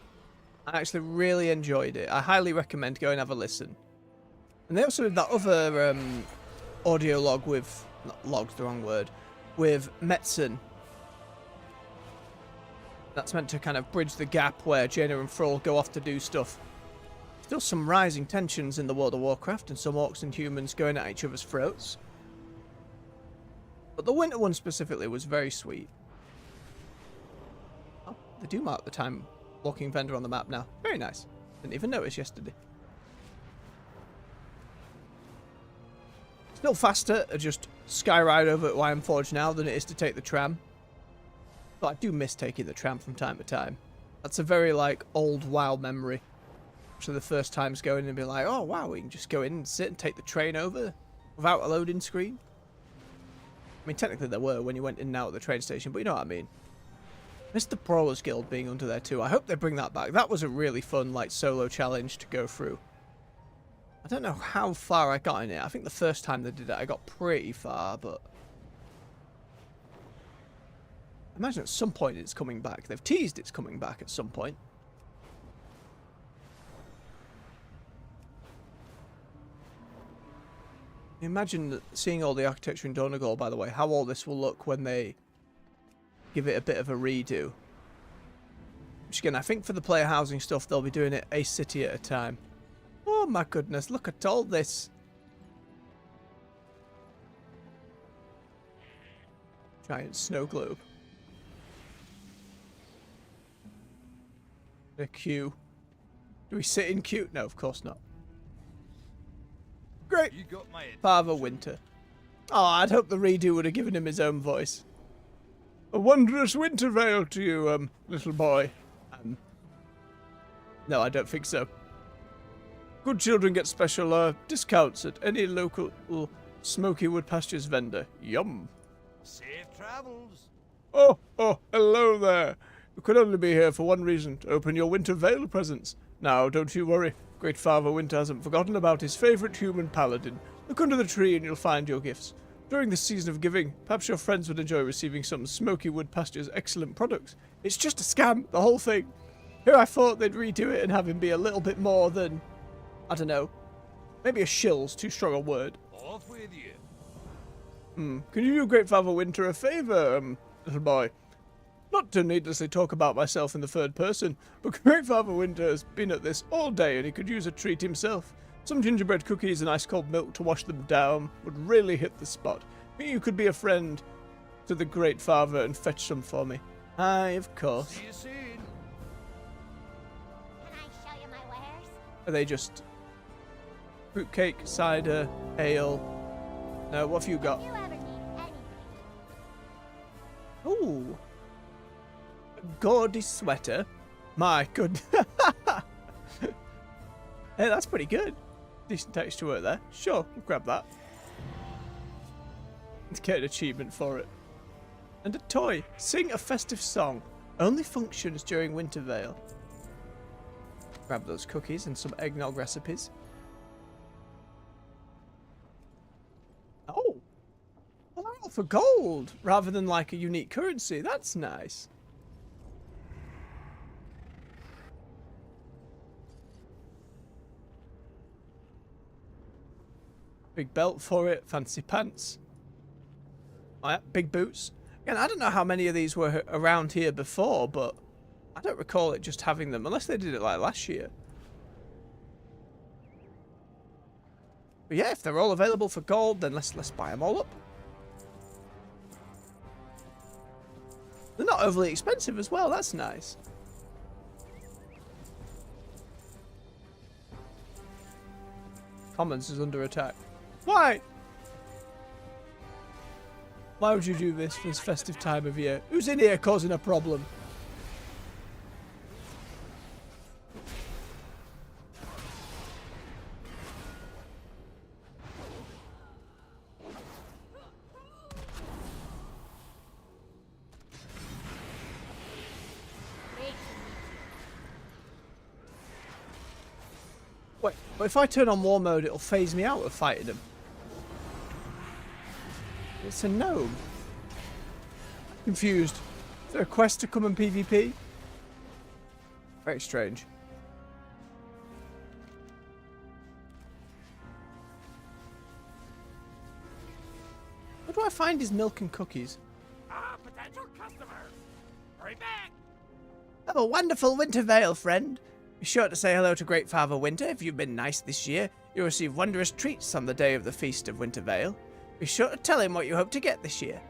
[SPEAKER 1] I actually really enjoyed it. I highly recommend go and have a listen. And they also did that other audio log with... not log's the wrong word. With Metzen. That's meant to kind of bridge the gap where Jaina and Thrall go off to do stuff. Still some rising tensions in the World of Warcraft and some orcs and humans going at each other's throats. But the winter one specifically was very sweet. Oh, they do mark the time walking vendor on the map now. Very nice. Didn't even notice yesterday. Still faster to just skyride over at Ironforge now than it is to take the tram. But I do miss taking the tram from time to time. That's a very, like, old WoW memory. So the first times going and be like, oh wow, we can just go in and sit and take the train over without a loading screen. I mean, technically there were when you went in and out of the train station, but you know what I mean. Missed the Prowlers Guild being under there too. I hope they bring that back. That was a really fun, like, solo challenge to go through. I don't know how far I got in it. I think the first time they did it, I got pretty far, but... I imagine at some point it's coming back. They've teased it's coming back at some point. Imagine seeing all the architecture in Donegal, by the way, how all this will look when they give it a bit of a redo. Which again, I think for the player housing stuff, they'll be doing it a city at a time. Oh my goodness, look at all this. Giant snow globe. A queue. Do we sit in queue? No, of course not. Great.
[SPEAKER 4] You got my
[SPEAKER 1] Father Winter. Oh, I'd hope the redo would have given him his own voice. A wondrous Winterveil to you, little boy. No, I don't think so. Good children get special discounts at any local Smoky Wood Pastures vendor. Yum.
[SPEAKER 4] safe travels.
[SPEAKER 1] Oh, hello there. You could only be here for one reason, to open your Winterveil presents. Now, don't you worry. Great Father Winter hasn't forgotten about his favourite human paladin. Look under the tree and you'll find your gifts. During this season of giving, perhaps your friends would enjoy receiving some Smoky Wood Pastures excellent products. It's just a scam, the whole thing. Here I thought they'd redo it and have him be a little bit more than, I don't know, maybe a shill's too strong a word.
[SPEAKER 4] Off with you.
[SPEAKER 1] Can you do Great Father Winter a favour, little boy? Not to needlessly talk about myself in the third person, but Great Father Winter has been at this all day and he could use a treat himself. Some gingerbread cookies and ice cold milk to wash them down would really hit the spot. Maybe you could be a friend to the Great Father and fetch some for me. Aye, of course.
[SPEAKER 4] See you soon.
[SPEAKER 8] Can I show you my wares?
[SPEAKER 1] Are they just fruitcake, cider, ale? No, what have you got?
[SPEAKER 8] If you ever need anything,
[SPEAKER 1] Ooh. A gaudy sweater. My goodness. Hey, that's pretty good. Decent texture work there. Sure, we'll grab that. Let's get an achievement for it. And a toy. Sing a festive song. Only functions during Winterveil. Grab those cookies and some eggnog recipes. Oh! Well, they're all for gold rather than like a unique currency. That's nice. Big belt for it, fancy pants. Oh yeah, big boots. Again, I don't know how many of these were around here before, but I don't recall it just having them, unless they did it like last year. But yeah, if they're all available for gold, then let's buy them all up. They're not overly expensive as well, that's nice. Commons is under attack. Why? Why would you do this for this festive time of year? Who's in here causing a problem? Wait, but if I turn on war mode, it'll phase me out of fighting him. It's a gnome. Confused. Is there a quest to come and PvP? Very strange. Where do I find his milk and cookies?
[SPEAKER 5] Potential customers! Hurry back!
[SPEAKER 1] Have a wonderful Winterveil, friend. Be sure to say hello to Great Father Winter. If you've been nice this year, you'll receive wondrous treats on the day of the Feast of Winterveil. Be sure to tell him what you hope to get this year.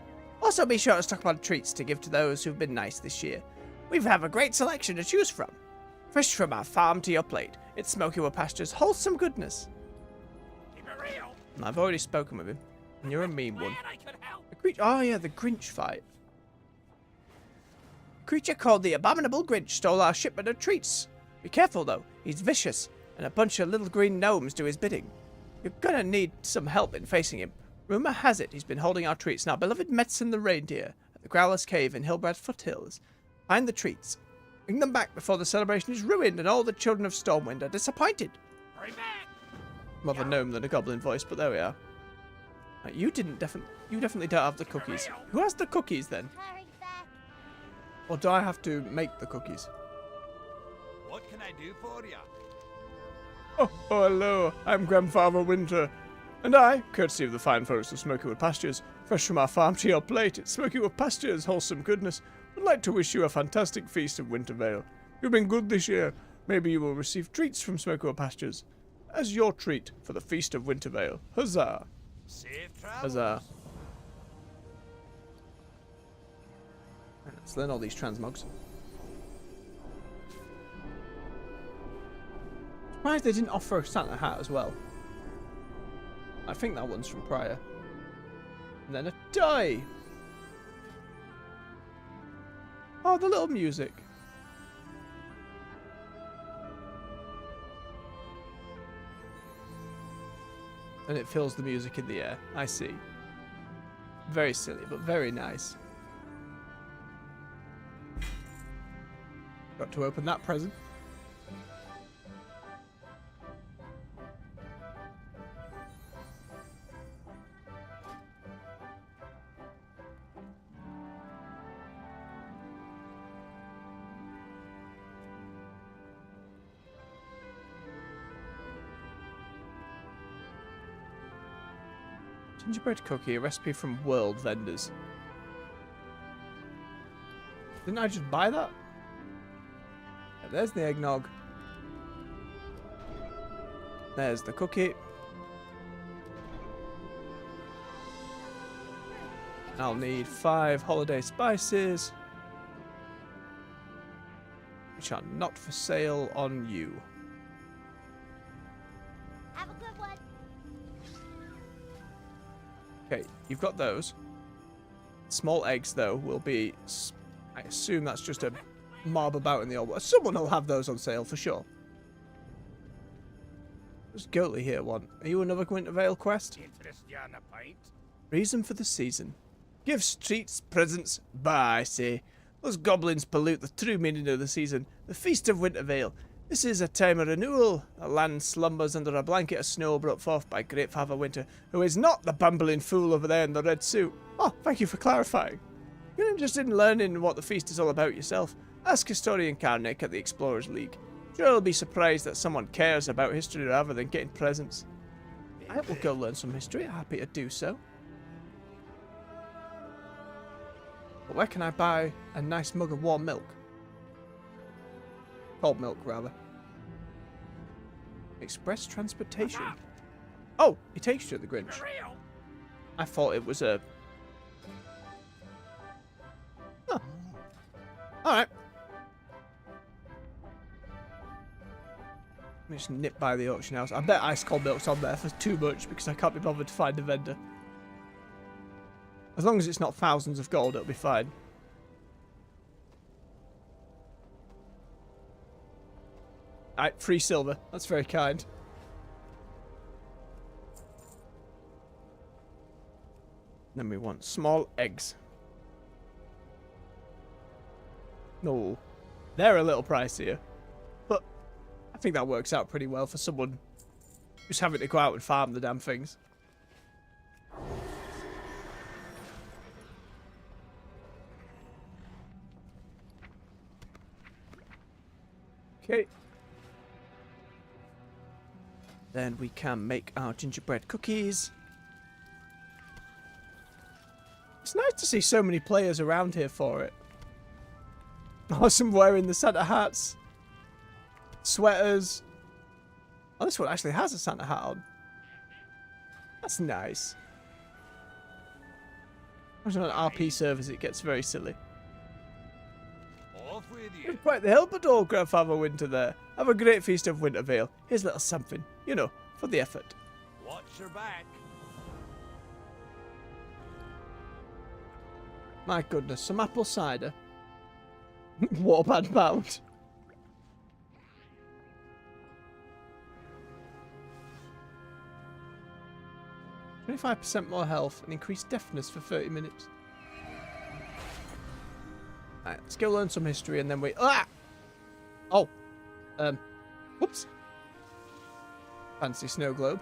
[SPEAKER 1] Also be sure to stock up on treats to give to those who've been nice this year. We have a great selection to choose from. Fresh from our farm to your plate, it's Smoky Wood Pasture's wholesome goodness.
[SPEAKER 5] Keep it real!
[SPEAKER 1] I've already spoken with him, and you're a mean one.
[SPEAKER 5] Glad I could help.
[SPEAKER 1] Oh yeah, the Grinch fight. A creature called the Abominable Grinch stole our shipment of treats. Be careful though, he's vicious, and a bunch of little green gnomes do his bidding. You're gonna need some help in facing him. Rumor has it he's been holding our treats in our beloved Metzen the reindeer at the Growler's Cave in Hillbrad Foothills. Find the treats. Bring them back before the celebration is ruined and all the children of Stormwind are disappointed.
[SPEAKER 5] Hurry back!
[SPEAKER 1] More of a gnome than a goblin voice, but there we are. Right, you definitely don't have the cookies. Who has the cookies then?
[SPEAKER 8] Hurry back.
[SPEAKER 1] Or do I have to make the cookies?
[SPEAKER 4] What can I do for ya?
[SPEAKER 1] Oh, hello. I'm Grandfather Winter. And I, courtesy of the fine folks of Smoky Wood Pastures, fresh from our farm to your plate, it's Smoky Wood Pastures' wholesome goodness, would like to wish you a fantastic feast of Winterveil. You've been good this year. Maybe you will receive treats from Smoky Wood Pastures as your treat for the feast of Winterveil. Huzzah!
[SPEAKER 4] Safe travel.
[SPEAKER 1] Huzzah! Right, let's learn all these transmogs. Surprised they didn't offer a Santa hat as well. I think that one's from prior. And then a die. Oh, the little music. And it fills the music in the air. I see. Very silly, but very nice. Got to open that present. Gingerbread cookie, a recipe from World Vendors. Didn't I just buy that? Yeah, there's the eggnog. There's the cookie. I'll need 5 holiday spices, which are not for sale on you.
[SPEAKER 8] Have a good one.
[SPEAKER 1] Okay, you've got those. Small eggs, though, will be... I assume that's just a mob about in the old world. Someone will have those on sale for sure. Does Goatley here want? Are you another Winterveil quest?
[SPEAKER 5] Interest you on a pint?
[SPEAKER 1] Reason for the season. Gifts, treats, presents. Bah, I say. Those goblins pollute the true meaning of the season. The Feast of Winterveil. This is a time of renewal. The land slumbers under a blanket of snow brought forth by Great Father Winter, who is not the bumbling fool over there in the red suit. Oh, thank you for clarifying. If you're interested in learning what the feast is all about yourself, ask historian Karnik at the Explorers League. Sure, you'll be surprised that someone cares about history rather than getting presents. I will go learn some history. Happy to do so. But where can I buy a nice mug of warm milk? Cold milk, rather. Express transportation. Oh, it takes you to the Grinch. I thought it was a... Huh. Alright. Let me just nip by the auction house. I bet ice cold milk's on there for too much because I can't be bothered to find a vendor. As long as it's not thousands of gold, it'll be fine. Alright, free silver. That's very kind. Then we want small eggs. No. They're a little pricier. But I think that works out pretty well for someone who's having to go out and farm the damn things. Okay. Then we can make our gingerbread cookies. It's nice to see so many players around here for it. Awesome wearing the Santa hats. Sweaters. Oh, this one actually has a Santa hat on. That's nice. Imagine on RP servers it gets very silly.
[SPEAKER 4] Off with you.
[SPEAKER 1] You're quite the help at all, Grandfather Winter there. Have a great feast of Winterveil. Here's a little something, you know, for the effort.
[SPEAKER 4] Watch your back.
[SPEAKER 1] My goodness, some apple cider. Warband bound. %25 more health and increased deafness for 30 minutes. Alright, let's go learn some history and then we... Ah! Oh. Whoops. Fancy snow globe.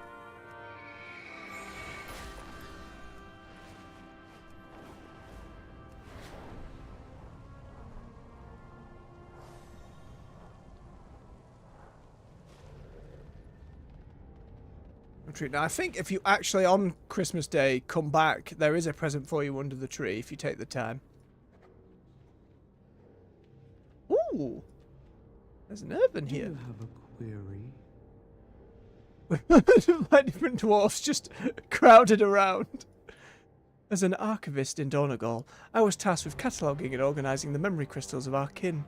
[SPEAKER 1] Now, I think if you actually, on Christmas Day, come back, there is a present for you under the tree if you take the time. Ooh! There's an urban here.
[SPEAKER 6] Do you have a query?
[SPEAKER 1] Like different dwarfs just crowded around. As an archivist in Donegal, I was tasked with cataloguing and organising the memory crystals of our kin.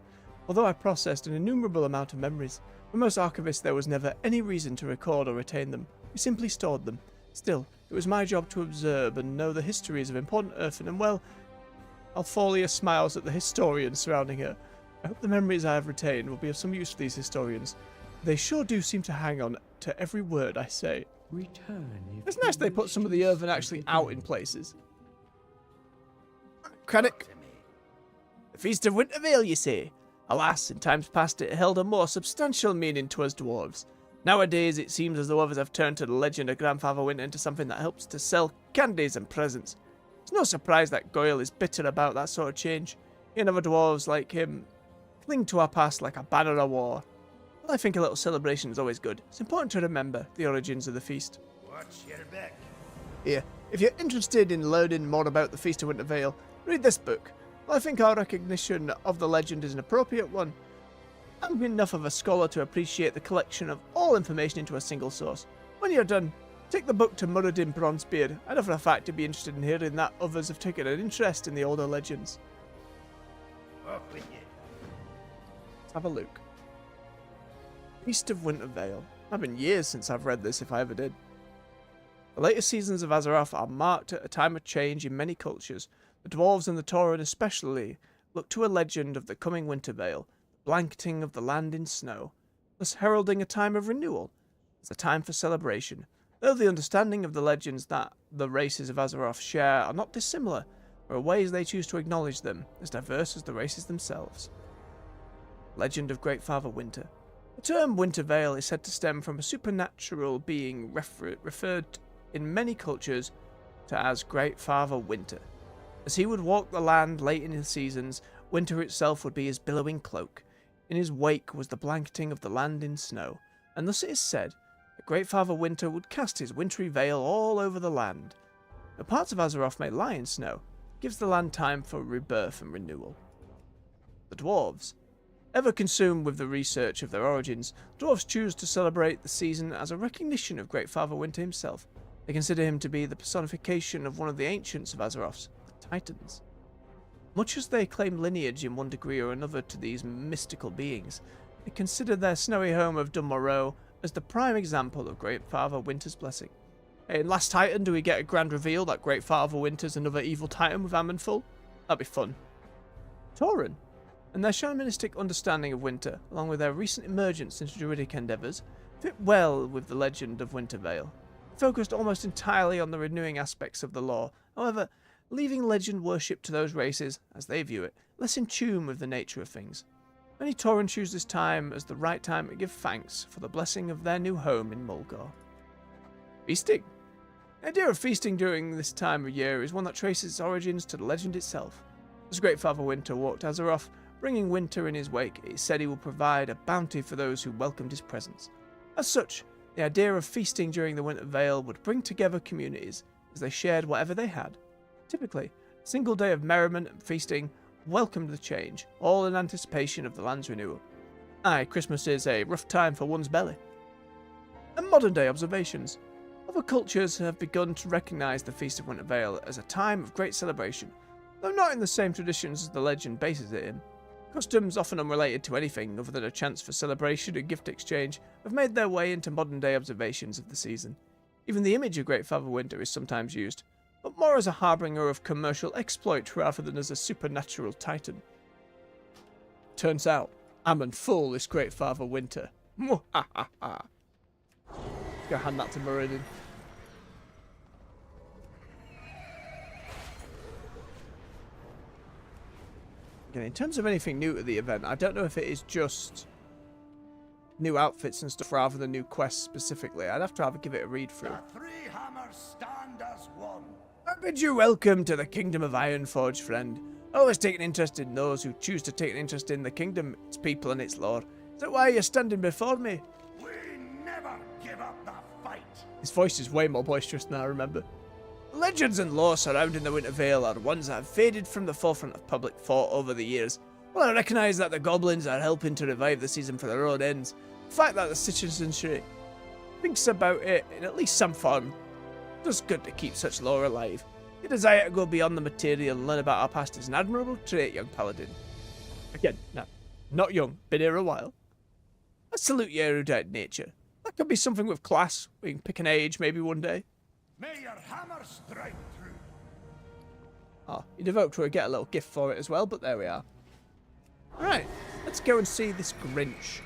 [SPEAKER 1] Although I processed an innumerable amount of memories, for most archivists there was never any reason to record or retain them. We simply stored them. Still, it was my job to observe and know the histories of important earthen and, well, Alfolia smiles at the historians surrounding her. I hope the memories I have retained will be of some use to these historians. They sure do seem to hang on to every word I say.
[SPEAKER 6] Return if
[SPEAKER 1] It's nice they put some of the earthen actually out in places. Craddock. The Feast of Winterveil, you say? Alas, in times past it held a more substantial meaning to us dwarves. Nowadays, it seems as though others have turned to the legend of Grandfather Winter into something that helps to sell candies and presents. It's no surprise that Goyle is bitter about that sort of change. He and other dwarves like him cling to our past like a banner of war. Well, I think a little celebration is always good. It's important to remember the origins of the feast.
[SPEAKER 4] Watch your back.
[SPEAKER 1] Here, if you're interested in learning more about the Feast of Winterveil, read this book. Well, I think our recognition of the legend is an appropriate one. I'm enough of a scholar to appreciate the collection of all information into a single source. When you're done, take the book to Muradin Bronzebeard. I know for a fact you'd be interested in hearing that others have taken an interest in the older legends.
[SPEAKER 4] Off with you.
[SPEAKER 1] Let's have a look. Feast of Winterveil. It's been years since I've read this, if I ever did. The later seasons of Azeroth are marked at a time of change in many cultures. The dwarves and the Tauren especially look to a legend of the coming Winterveil, the blanketing of the land in snow, thus heralding a time of renewal. It's a time for celebration, though the understanding of the legends that the races of Azeroth share are not dissimilar, there are ways they choose to acknowledge them, as diverse as the races themselves. Legend of Great Father Winter. The term Winterveil is said to stem from a supernatural being referred in many cultures to as Great Father Winter. As he would walk the land late in the seasons, winter itself would be his billowing cloak. In his wake was the blanketing of the land in snow, and thus it is said that Great Father Winter would cast his wintry veil all over the land. The parts of Azeroth may lie in snow, gives the land time for rebirth and renewal. The dwarves. Ever consumed with the research of their origins, dwarves choose to celebrate the season as a recognition of Great Father Winter himself. They consider him to be the personification of one of the ancients of Azeroth, the Titans. Much as they claim lineage in one degree or another to these mystical beings, they consider their snowy home of Dunmorrow as the prime example of Great Father Winter's blessing. Hey, in Last Titan, do we get a grand reveal that Great Father Winter's another evil titan with Amonful? That'd be fun. Tauren, and their shamanistic understanding of winter, along with their recent emergence into druidic endeavours, fit well with the legend of Winterveil. Focused almost entirely on the renewing aspects of the lore, however, leaving legend worship to those races, as they view it, less in tune with the nature of things. Many Tauren choose this time as the right time to give thanks for the blessing of their new home in Mulgore. Feasting. The idea of feasting during this time of year is one that traces its origins to the legend itself. As Great Father Winter walked Azeroth, bringing winter in his wake, it is said he will provide a bounty for those who welcomed his presence. As such, the idea of feasting during the Winterveil would bring together communities as they shared whatever they had. Typically, a single day of merriment and feasting welcomed the change, all in anticipation of the land's renewal. Aye, Christmas is a rough time for one's belly. And modern day observations. Other cultures have begun to recognise the Feast of Winterveil as a time of great celebration, though not in the same traditions as the legend bases it in. Customs, often unrelated to anything other than a chance for celebration and gift exchange, have made their way into modern day observations of the season. Even the image of Great Father Winter is sometimes used, but more as a harbinger of commercial exploit rather than as a supernatural titan. Turns out, Amonful is Great Father Winter. Mwahaha. Go hand that to Meridian. Again, in terms of anything new to the event, I don't know if it is just new outfits and stuff rather than new quests specifically. I'd have to give it a read through.
[SPEAKER 4] The three hammers stand as one.
[SPEAKER 1] I bid you welcome to the Kingdom of Ironforge, friend. Always take an interest in those who choose to take an interest in the kingdom, its people and its lore. Is that why you're standing before me?
[SPEAKER 4] We never give up the fight.
[SPEAKER 1] His voice is way more boisterous than I remember. The legends and lore surrounding the Winterveil are ones that have faded from the forefront of public thought over the years. While I recognise that the goblins are helping to revive the season for their own ends, the fact that the citizenry thinks about it in at least some form, it's good to keep such lore alive. Your desire to go beyond the material and learn about our past is an admirable trait, young paladin. Again, no, not young, been here a while. I salute your erudite nature. That could be something with class. We can pick an age maybe one day.
[SPEAKER 4] May your hammer strike through.
[SPEAKER 1] Oh, you devote to get a little gift for it as well, but there we are. Alright, let's go and see this Grinch.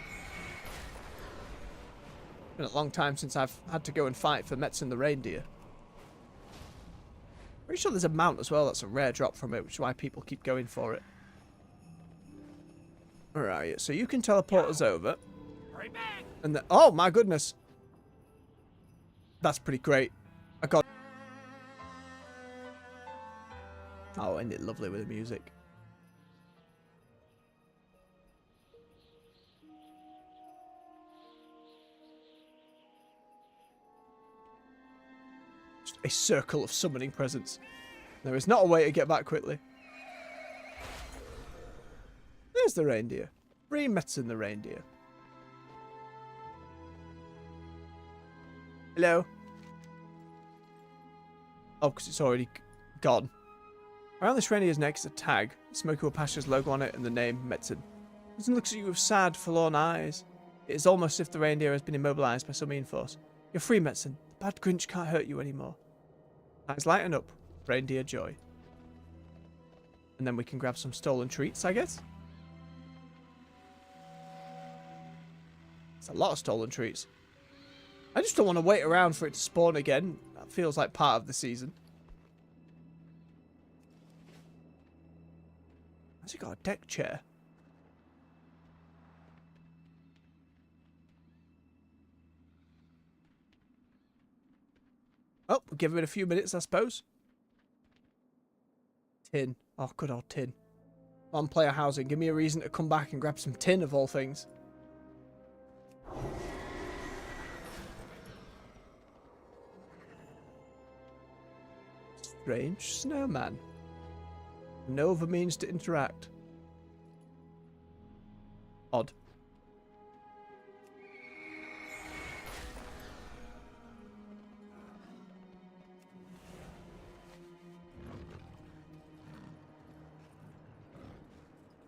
[SPEAKER 1] Been a long time since I've had to go and fight for Metzen the reindeer. Pretty sure there's a mount as well that's a rare drop from it, which is why people keep going for it. Alright, so you can teleport us over. And then, oh my goodness. That's pretty great. I got. Oh, end it lovely with the music. Just a circle of summoning presents. There is not a way to get back quickly. There's the reindeer. Free Metzen the reindeer. Hello? Oh, because it's already gone. Around this reindeer's neck is a tag, Smoky Pasha's logo on it and the name Metzen. Metzen looks at you with sad, forlorn eyes. It is almost as if the reindeer has been immobilized by some mean force. You're free, Metzen. The bad Grinch can't hurt you anymore. Eyes lighten up. Reindeer joy. And then we can grab some stolen treats, I guess. It's a lot of stolen treats. I just don't want to wait around for it to spawn again. That feels like part of the season. Has he got a deck chair? Oh, we'll give it a few minutes, I suppose. Tin. Oh, good old tin. On player housing, give me a reason to come back and grab some tin of all things. Strange snowman. No other means to interact. Odd.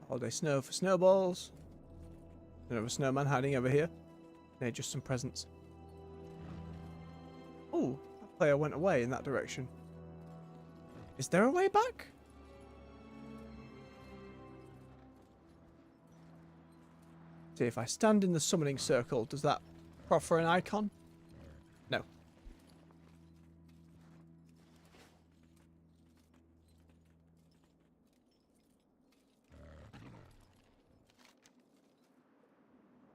[SPEAKER 1] Holiday snow for snowballs. Another snowman hiding over here. They're just some presents. Oh, that player went away in that direction. Is there a way back? See, if I stand in the summoning circle, does that proffer an icon? No.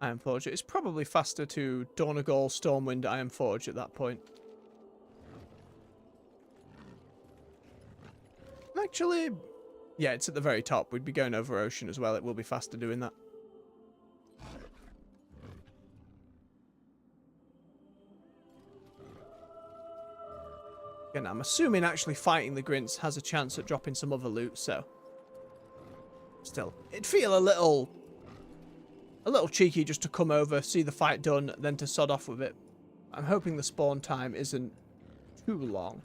[SPEAKER 1] Ironforge. It's probably faster to Donegal, Stormwind, Ironforge at that point. Actually, yeah, it's at the very top. We'd be going over ocean as well. It will be faster doing that. Again, I'm assuming actually fighting the Grints has a chance at dropping some other loot, so... Still, it'd feel a little cheeky just to come over, see the fight done, then to sod off with it. I'm hoping the spawn time isn't too long.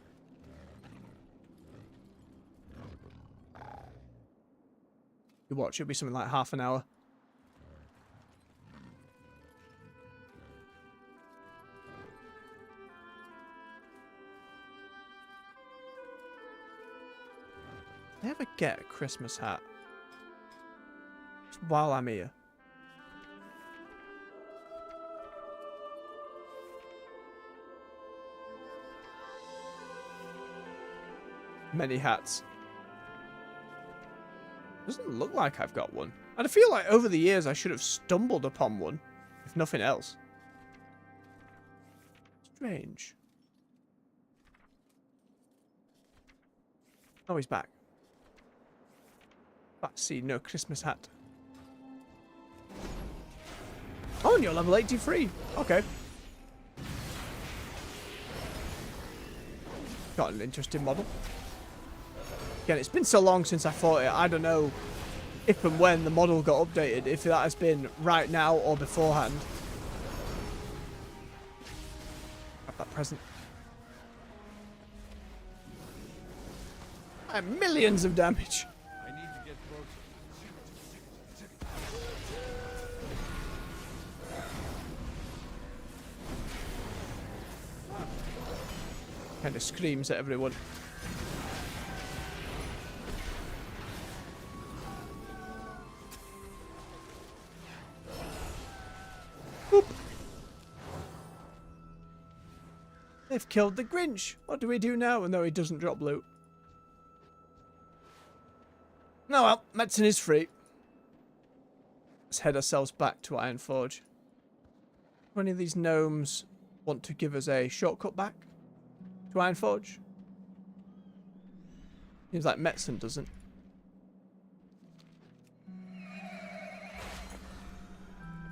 [SPEAKER 1] You watch, it'll be something like half an hour. Did I ever get a Christmas hat? Just while I'm here. Many hats. Doesn't look like I've got one. And I feel like over the years I should have stumbled upon one, if nothing else. Strange. Oh, he's back. Let's see, no Christmas hat. Oh, and you're level 83. Okay. Got an interesting model. Again, it's been so long since I fought it, I don't know if and when the model got updated, if that has been right now or beforehand. Grab that present. And millions of damage.
[SPEAKER 3] I need to get closer.
[SPEAKER 1] Kind of screams at everyone. Boop. They've killed the Grinch. What do we do now? No, he doesn't drop loot. No, well, medicine is free. Let's head ourselves back to Ironforge. Do any of these gnomes want to give us a shortcut back to Ironforge? Seems like medicine doesn't.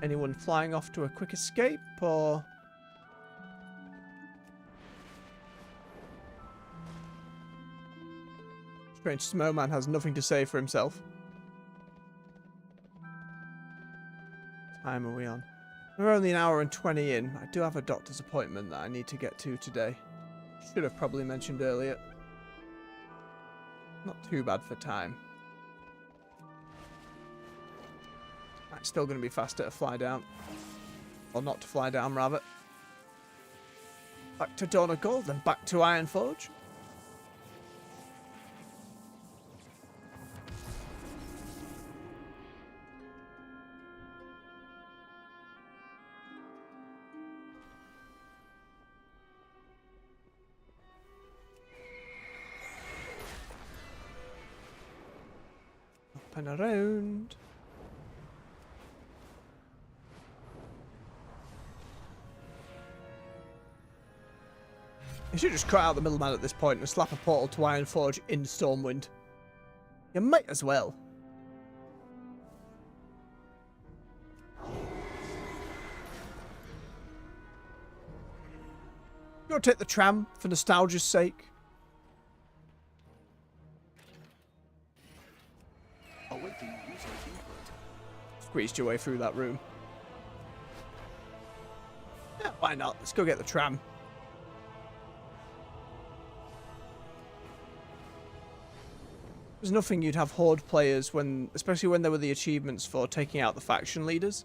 [SPEAKER 1] Anyone flying off to a quick escape, or... Strange Snowman has nothing to say for himself. What time are we on? We're only an hour and 20 in. I do have a doctor's appointment that I need to get to today. Should have probably mentioned earlier. Not too bad for time. It's still going to be faster to fly down. Or not to fly down, rather. Back to Donegal, then back to Ironforge. Up and around. You should just cut out the middleman at this point and slap a portal to Ironforge in Stormwind. You might as well. You want to take the tram for nostalgia's sake?
[SPEAKER 4] I'll wait for you to use your input.
[SPEAKER 1] Squeezed your way through that room. Yeah, why not? Let's go get the tram. There's nothing you'd have Horde players when, especially when there were the achievements for taking out the faction leaders.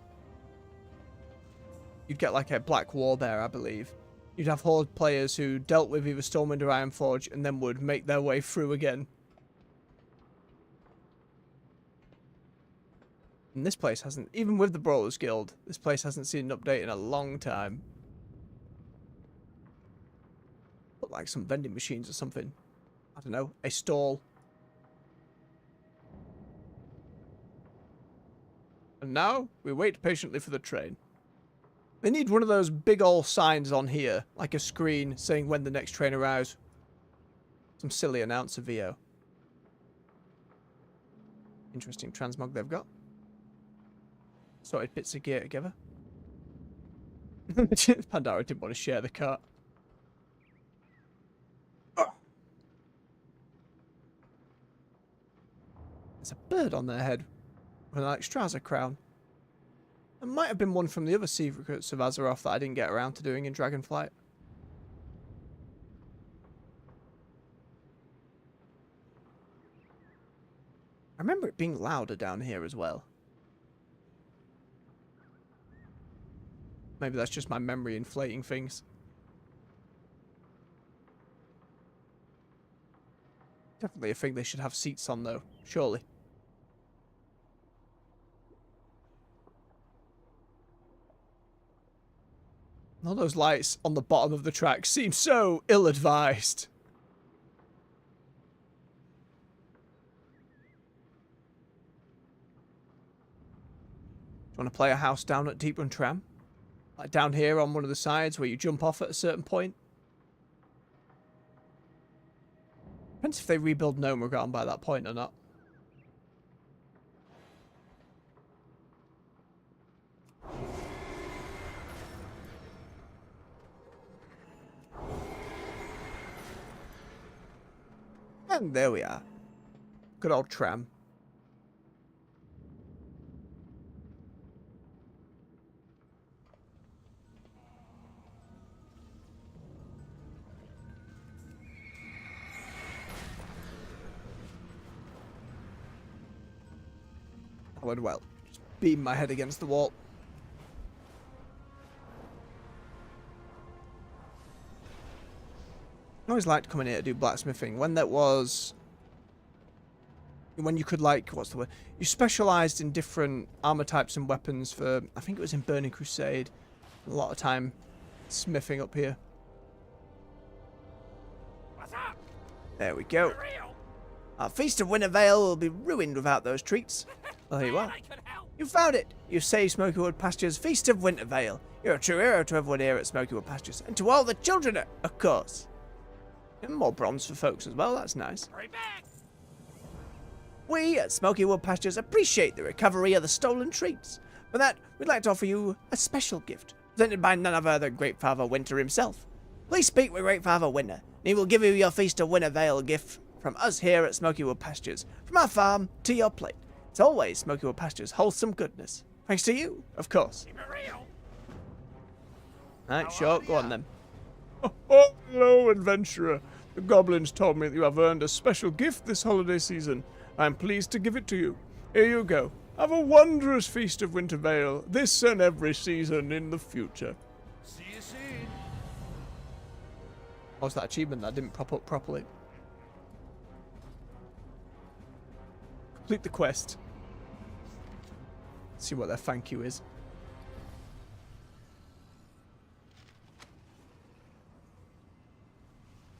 [SPEAKER 1] You'd get like a Black Warbear, I believe. You'd have Horde players who dealt with either Stormwind or Ironforge and then would make their way through again. And this place hasn't, even with the Brawlers Guild, this place hasn't seen an update in a long time. But like some vending machines or something. I don't know, a stall. And now, we wait patiently for the train. They need one of those big old signs on here, like a screen saying when the next train arrives. Some silly announcer VO. Interesting transmog they've got. Sorted bits of gear together. Pandora didn't want to share the cart. Oh. There's a bird on their head with an Alexstrasza crown. There might have been one from the other secrets of Azeroth that I didn't get around to doing in Dragonflight. I remember it being louder down here as well. Maybe that's just my memory inflating things. Definitely a thing they should have seats on though, surely. All those lights on the bottom of the track seem so ill-advised. Do you want to play a house down at Deep Run Tram? Like down here on one of the sides where you jump off at a certain point? Depends if they rebuild Nomagon by that point or not. And there we are. Good old tram. That went well. Just beam my head against the wall. I always liked coming here to do blacksmithing. When that was... When you could, like... What's the word? You specialised in different armour types and weapons for... I think it was in Burning Crusade. A lot of time smithing up here.
[SPEAKER 5] What's up?
[SPEAKER 1] There we go.
[SPEAKER 5] For real?
[SPEAKER 1] Our Feast of Winterveil will be ruined without those treats. Well, there you are.
[SPEAKER 5] I could help.
[SPEAKER 1] You found it! You saved Smokywood Pastures' Feast of Winterveil. You're a true hero to everyone here at Smokywood Pastures. And to all the children, of course. And more bronze for folks as well, that's nice.
[SPEAKER 5] Hurry back.
[SPEAKER 1] We at Smokywood Pastures appreciate the recovery of the stolen treats. For that, we'd like to offer you a special gift, presented by none other than Great Father Winter himself. Please speak with Great Father Winter, and he will give you your Feast of Winterveil gift from us here at Smokywood Pastures, from our farm to your plate. It's always Smokywood Pastures' wholesome goodness. Thanks to you, of course.
[SPEAKER 5] Keep it real.
[SPEAKER 1] Alright, sure, go on then. Oh, hello, adventurer. The goblins told me that you have earned a special gift this holiday season. I'm pleased to give it to you. Here you go. Have a wondrous Feast of Winterveil, this and every season in the future.
[SPEAKER 4] See you soon.
[SPEAKER 1] What was that achievement that didn't pop up properly? Complete the quest. See what their thank you is.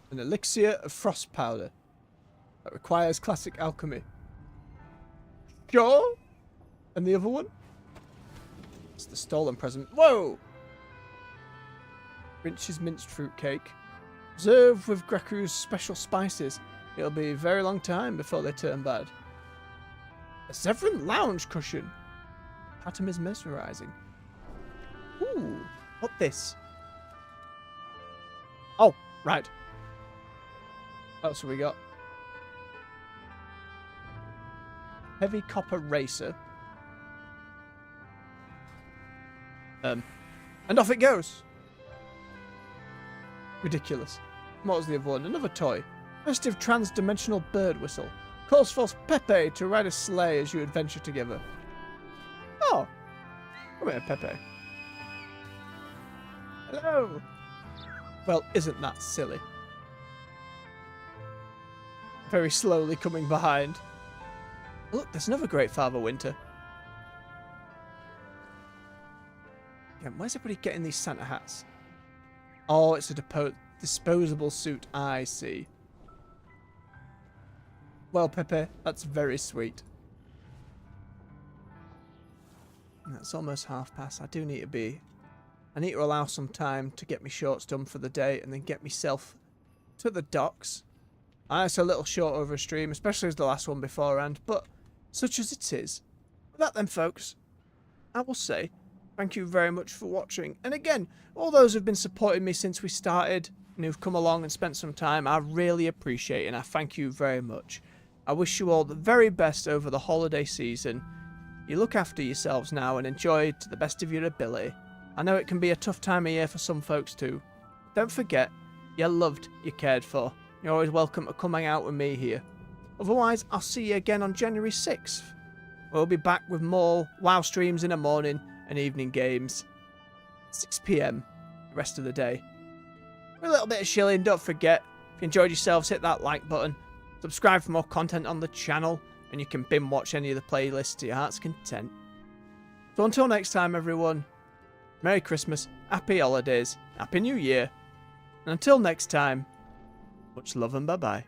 [SPEAKER 1] An elixir of frost powder that requires classic alchemy. Sure. And the other one? It's the stolen present. Whoa! Grinch's minced fruit cake. Serve with Greku's special spices. It'll be a very long time before they turn bad. A Zevran lounge cushion. Pattern is mesmerizing. Ooh, what this? Oh, right. What else have we got? Heavy copper racer. And off it goes. Ridiculous. What was the other one? Another toy. Festive trans-dimensional bird whistle. Calls for Pepe to ride a sleigh as you adventure together. Oh. Come here, Pepe. Hello. Well, isn't that silly? Very slowly coming behind. Look, there's another Great Father Winter. Yeah, where's everybody getting these Santa hats? Oh, it's a disposable suit. I see. Well, Pepe, that's very sweet. That's almost past. I need to allow some time to get my shorts done for the day and then get myself to the docks. It's a little short over a stream, especially as the last one beforehand, but such as it is. With that then, folks, I will say thank you very much for watching. And again, all those who've been supporting me since we started and who've come along and spent some time, I really appreciate it and I thank you very much. I wish you all the very best over the holiday season. You look after yourselves now and enjoy to the best of your ability. I know it can be a tough time of year for some folks too. Don't forget, you're loved, you're cared for. You're always welcome to come hang out with me here. Otherwise, I'll see you again on January 6th. We'll be back with more WoW streams in the morning and evening games. 6 PM the rest of the day. A little bit of shilling, don't forget. If you enjoyed yourselves, hit that like button. Subscribe for more content on the channel, and you can binge watch any of the playlists to your heart's content. So until next time, everyone, Merry Christmas, Happy Holidays, Happy New Year, and until next time, much love and bye-bye.